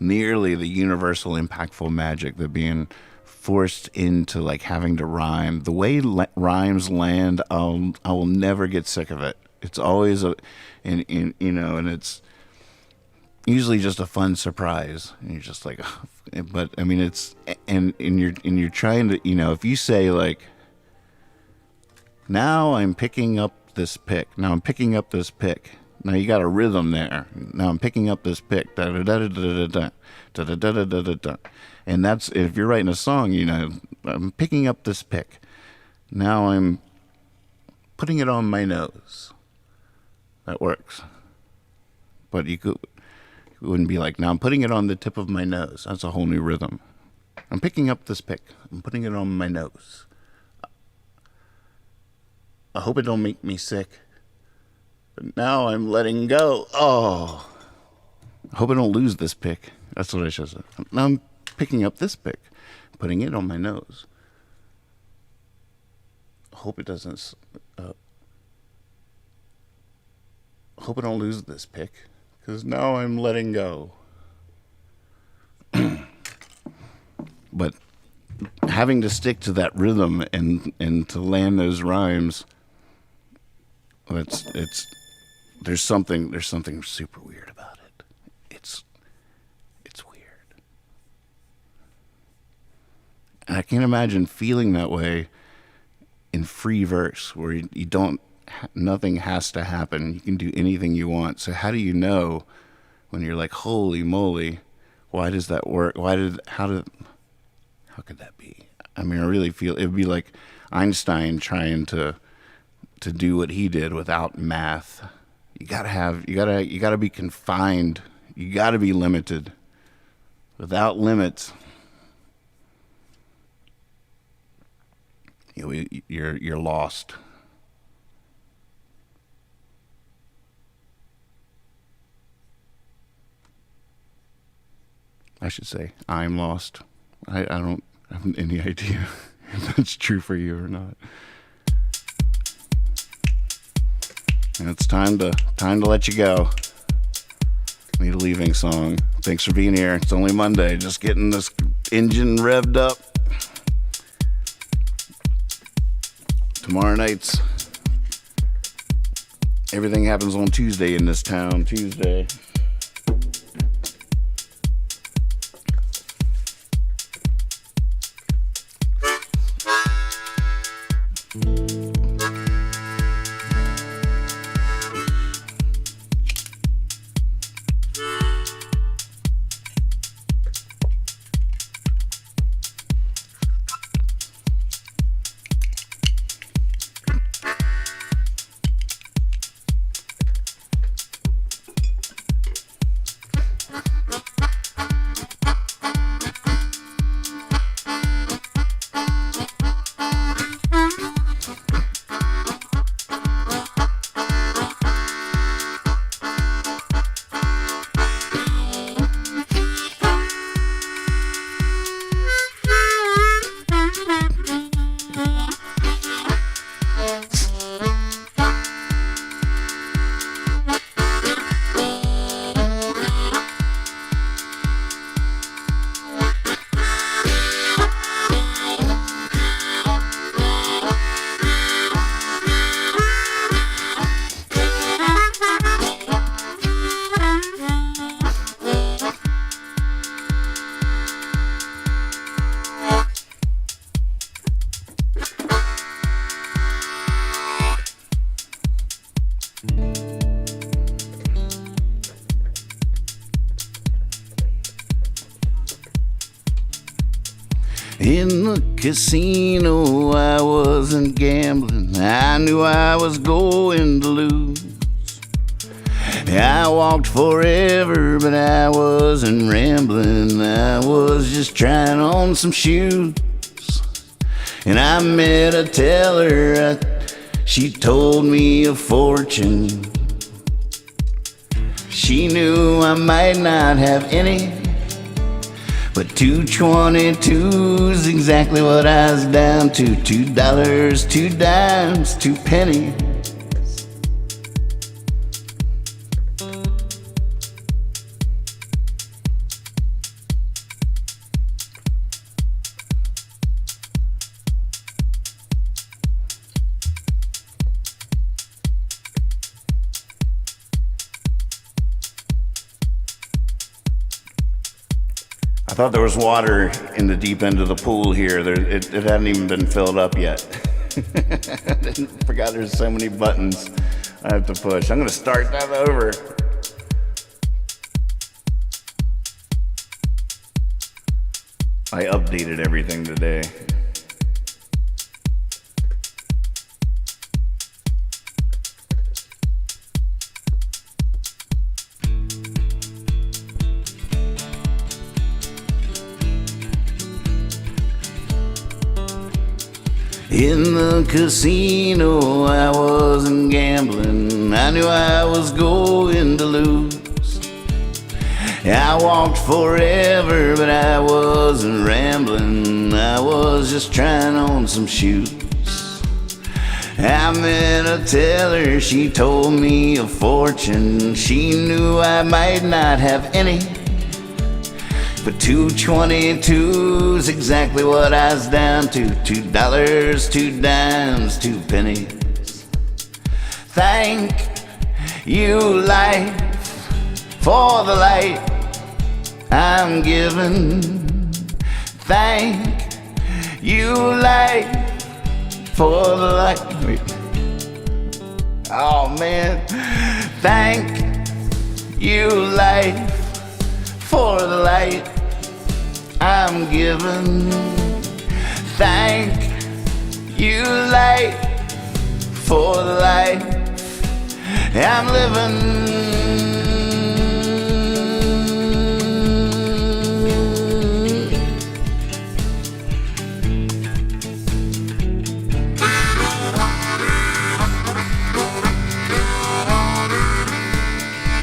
nearly the universal impactful magic that being forced into like having to rhyme. The way rhymes land, I will never get sick of it. It's always and it's usually just a fun surprise, and you're just like, but I mean, it's and you're trying to, if you say like, now I'm picking up this pick. Now I'm picking up this pick. Now you got a rhythm there. Now I'm picking up this pick. Da da da da da da da da da da da da. And that's, if you're writing a song, I'm picking up this pick. Now I'm putting it on my nose. That works. But it wouldn't be like, now I'm putting it on the tip of my nose. That's a whole new rhythm. I'm picking up this pick. I'm putting it on my nose. I hope it don't make me sick. But now I'm letting go. Oh. I hope I don't lose this pick. That's what I should say. Now I'm picking up this pick. Putting it on my nose. I hope it doesn't... hope I don't lose this pick, because now I'm letting go. But having to stick to that rhythm and to land those rhymes, there's something super weird about it. It's weird, and I can't imagine feeling that way in free verse, where you don't. Nothing has to happen. You can do anything you want. So how do you know when you're like, holy moly, why does that work? How could that be? I mean, I really feel it would be like Einstein trying to do what he did without math. You gotta be confined. You gotta be limited. Without limits, you're lost. I should say, I'm lost. I don't have any idea if that's true for you or not. And it's time to let you go. I need a leaving song. Thanks for being here. It's only Monday. Just getting this engine revved up. Tomorrow night's everything happens on Tuesday in this town. Tuesday. In the casino, I wasn't gambling. I knew I was going to lose. I walked forever, but I wasn't rambling. I was just trying on some shoes. And I met a teller, she told me a fortune. She knew I might not have any, but 2.22's exactly what I was down to. $2, 2 dimes, 2 pennies. I thought there was water in the deep end of the pool here. It hadn't even been filled up yet. I forgot there's so many buttons I have to push. I'm gonna start that over. I updated everything today. In the casino, I wasn't gambling. I knew I was going to lose. I walked forever, but I wasn't rambling. I was just trying on some shoes. I met a teller, she told me a fortune. She knew I might not have any, but 2.22's exactly what I was down to. $2, 2 dimes, 2 pennies. Thank you, life, for the light I'm given. Thank you, life, for the light. Oh man. Thank you, life, for the light I'm given. Thank you, light, for the life I'm living.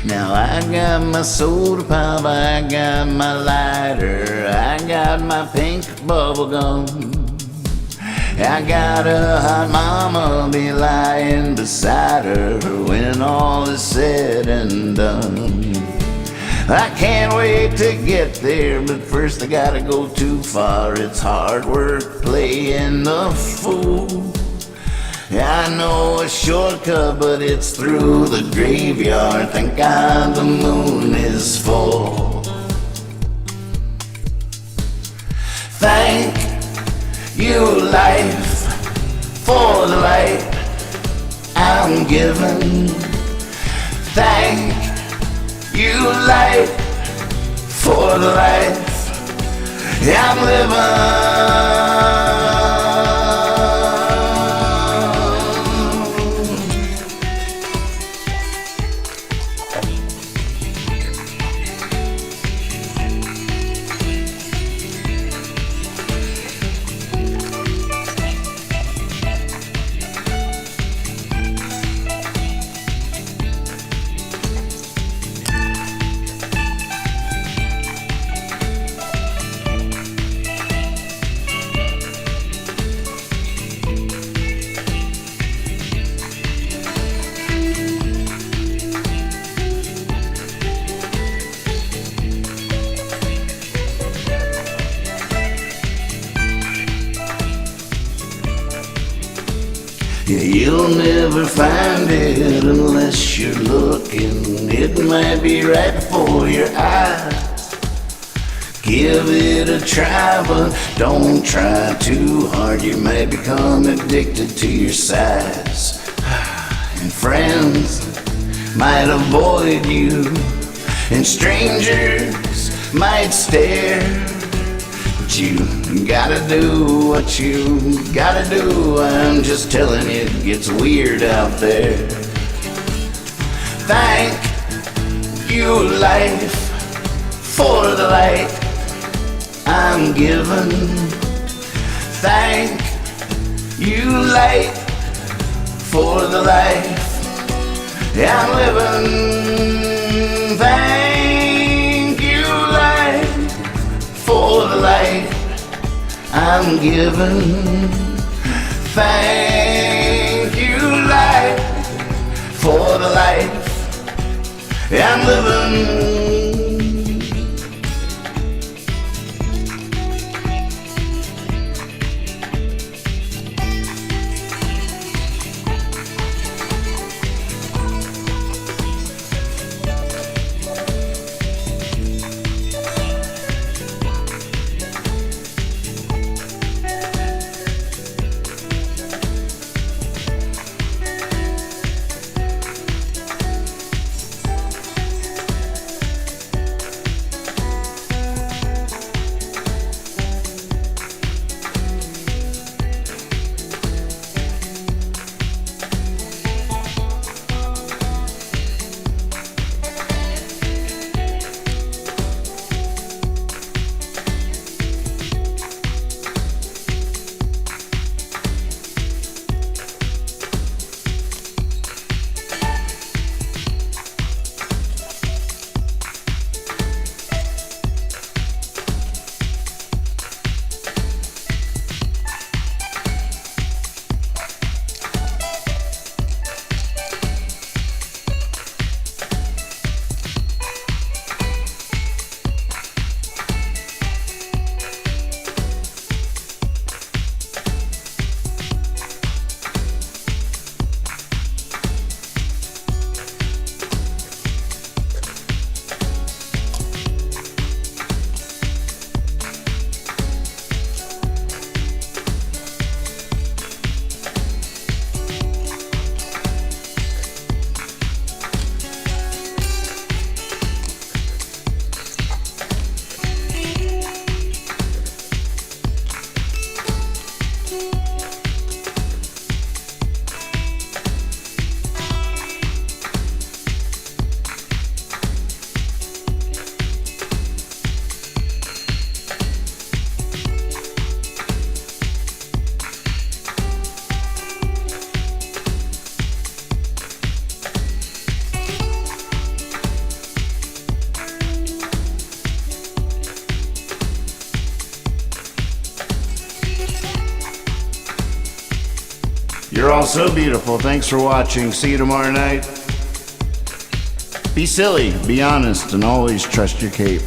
Now I got my soda pop, I got my lighter, I got my pink bubble gum. I got a hot mama, be lying beside her when all is said and done. I can't wait to get there, but first I gotta go too far. It's hard work playing the fool. I know a shortcut, but it's through the graveyard. Thank God the moon is full. Thank you, life, for the light I'm given. Thank you, life, for the life I'm living. Yeah, you'll never find it unless you're looking. It might be right before your eyes. Give it a try, but don't try too hard. You may become addicted to your size. And friends might avoid you, and strangers might stare. But you gotta do what you gotta do. I'm just telling you, it gets weird out there. Thank you, life, for the light I'm given. Thank you, light, for the life I'm living. Thank you, light, for the light I'm given. Thank you, light, for the life I'm living. You're all so beautiful. Thanks for watching. See you tomorrow night. Be silly, be honest, and always trust your cape.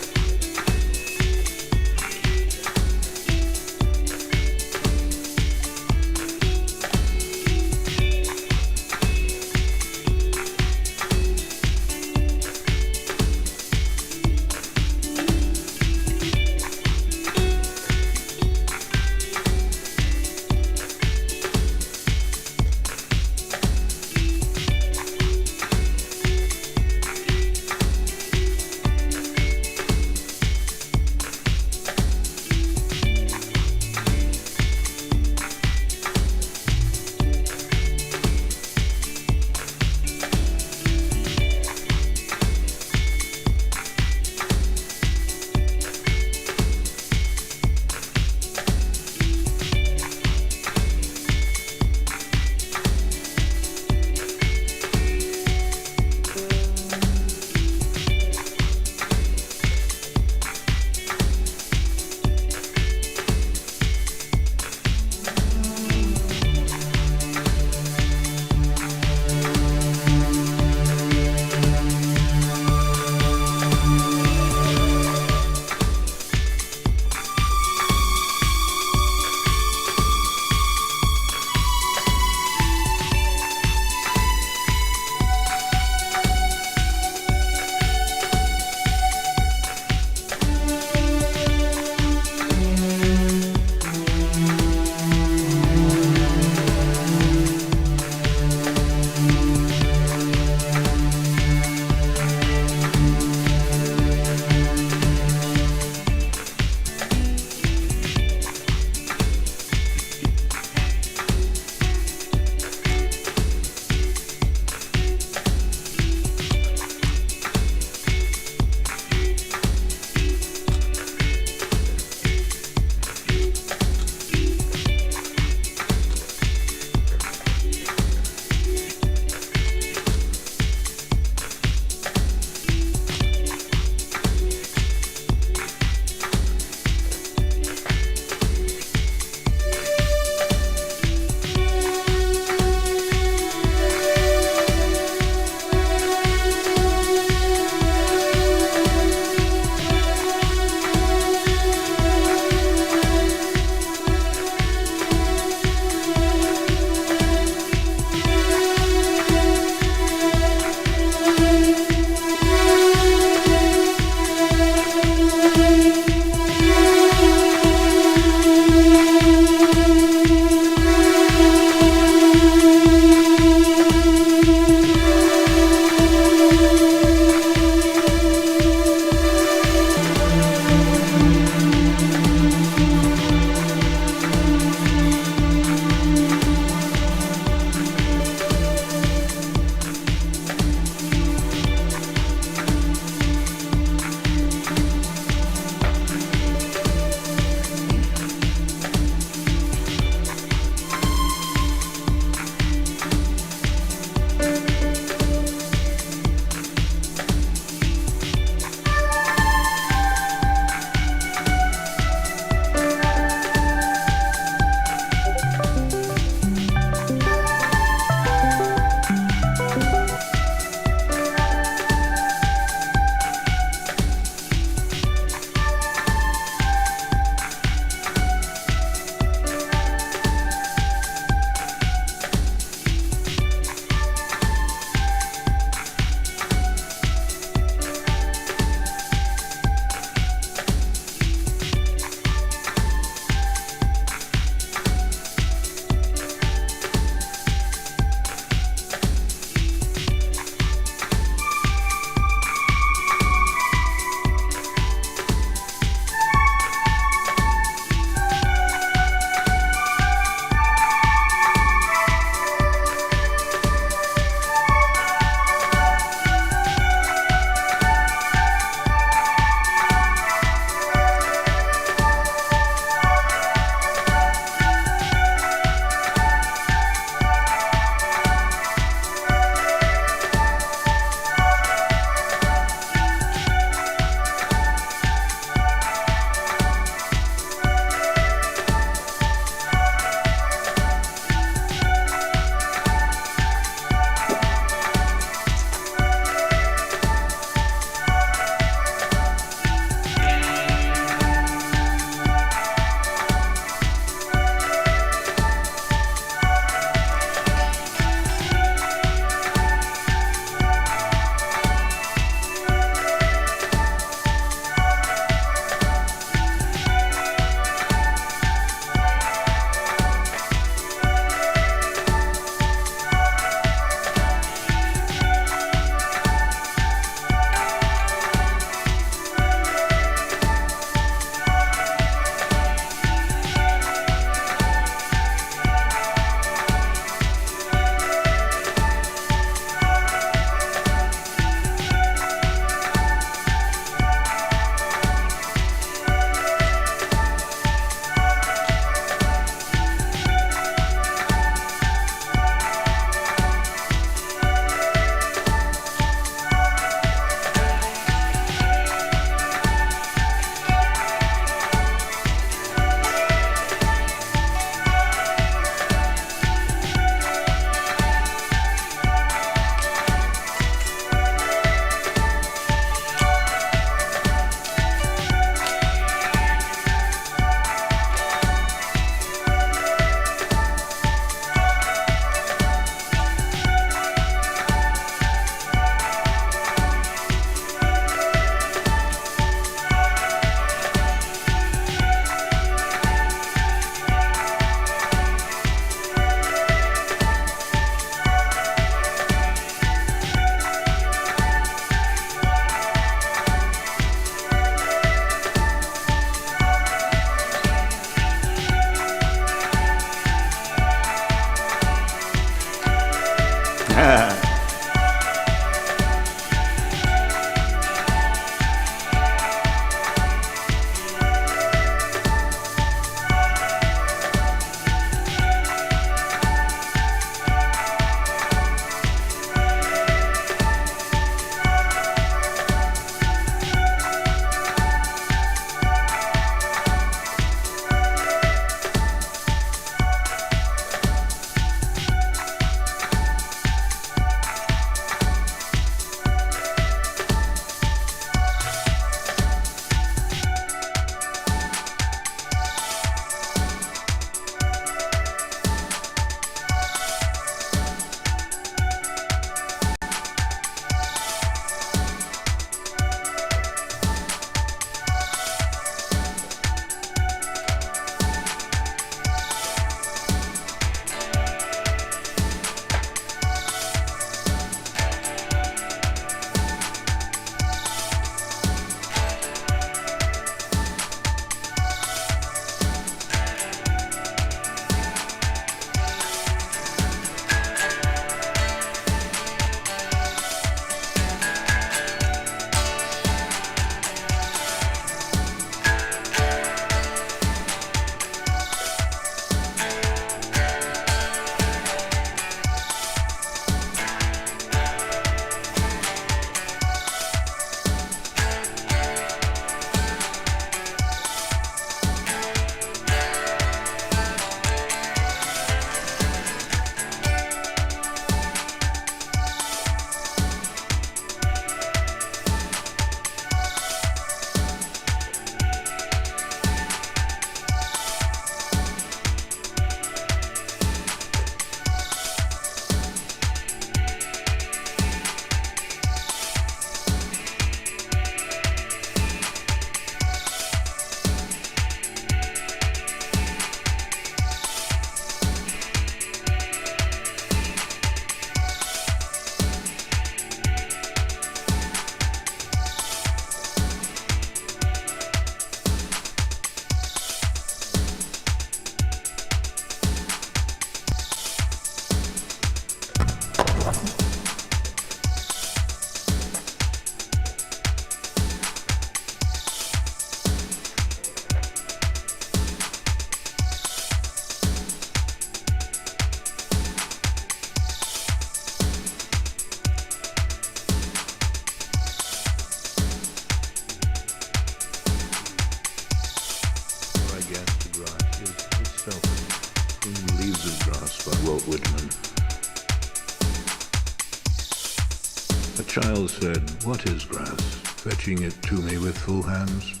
A child said, "What is grass?" fetching it to me with full hands.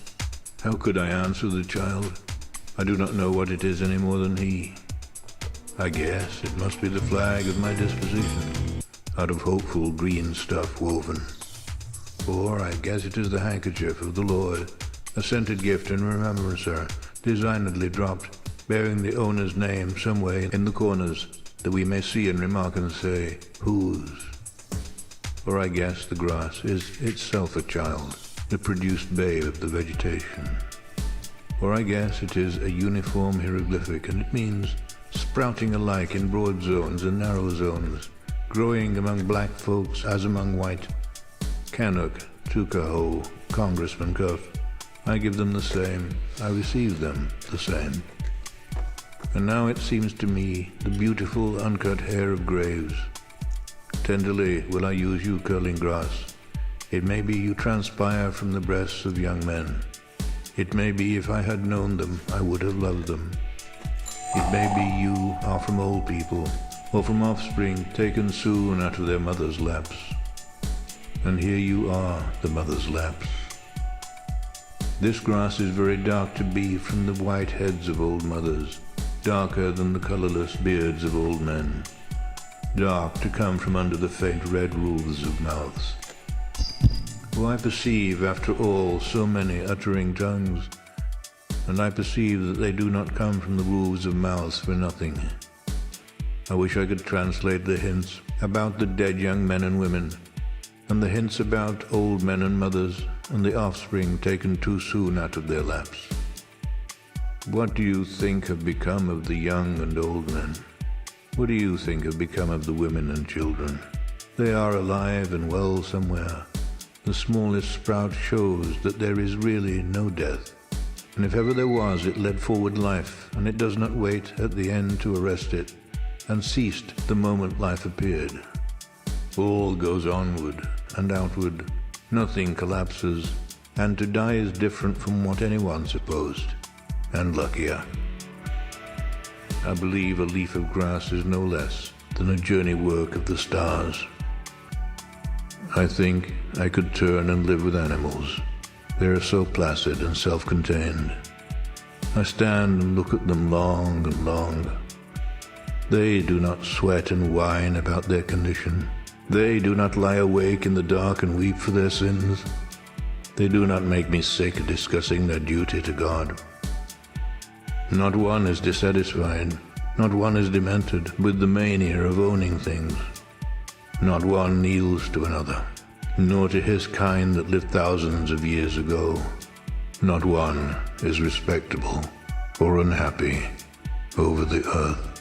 How could I answer the child? I do not know what it is any more than he. I guess it must be the flag of my disposition, out of hopeful green stuff woven. Or I guess it is the handkerchief of the Lord, a scented gift in remembrancer, designedly dropped, bearing the owner's name some way in the corners, that we may see and remark and say, whose? Or I guess the grass is itself a child, the produced babe of the vegetation. Or I guess it is a uniform hieroglyphic, and it means sprouting alike in broad zones and narrow zones, growing among black folks as among white. Canuck, Tuckahoe, Congressman Cuff, I give them the same, I receive them the same. And now it seems to me the beautiful uncut hair of graves. Tenderly will I use you, curling grass. It may be you transpire from the breasts of young men. It may be if I had known them, I would have loved them. It may be you are from old people, or from offspring taken soon out of their mother's laps. And here you are, the mother's laps. This grass is very dark to be from the white heads of old mothers, darker than the colorless beards of old men, dark to come from under the faint red roofs of mouths. For I perceive, after all, so many uttering tongues, and I perceive that they do not come from the roofs of mouths for nothing. I wish I could translate the hints about the dead young men and women, and the hints about old men and mothers, and the offspring taken too soon out of their laps. What do you think have become of the young and old men? What do you think have become of the women and children? They are alive and well somewhere. The smallest sprout shows that there is really no death. And if ever there was, it led forward life, and it does not wait at the end to arrest it, and ceased the moment life appeared. All goes onward and outward, nothing collapses, and to die is different from what anyone supposed, and luckier. I believe a leaf of grass is no less than a journey work of the stars. I think I could turn and live with animals. They are so placid and self-contained. I stand and look at them long and long. They do not sweat and whine about their condition. They do not lie awake in the dark and weep for their sins. They do not make me sick discussing their duty to God. Not one is dissatisfied. Not one is demented with the mania of owning things. Not one kneels to another, nor to his kind that lived thousands of years ago. Not one is respectable or unhappy over the earth.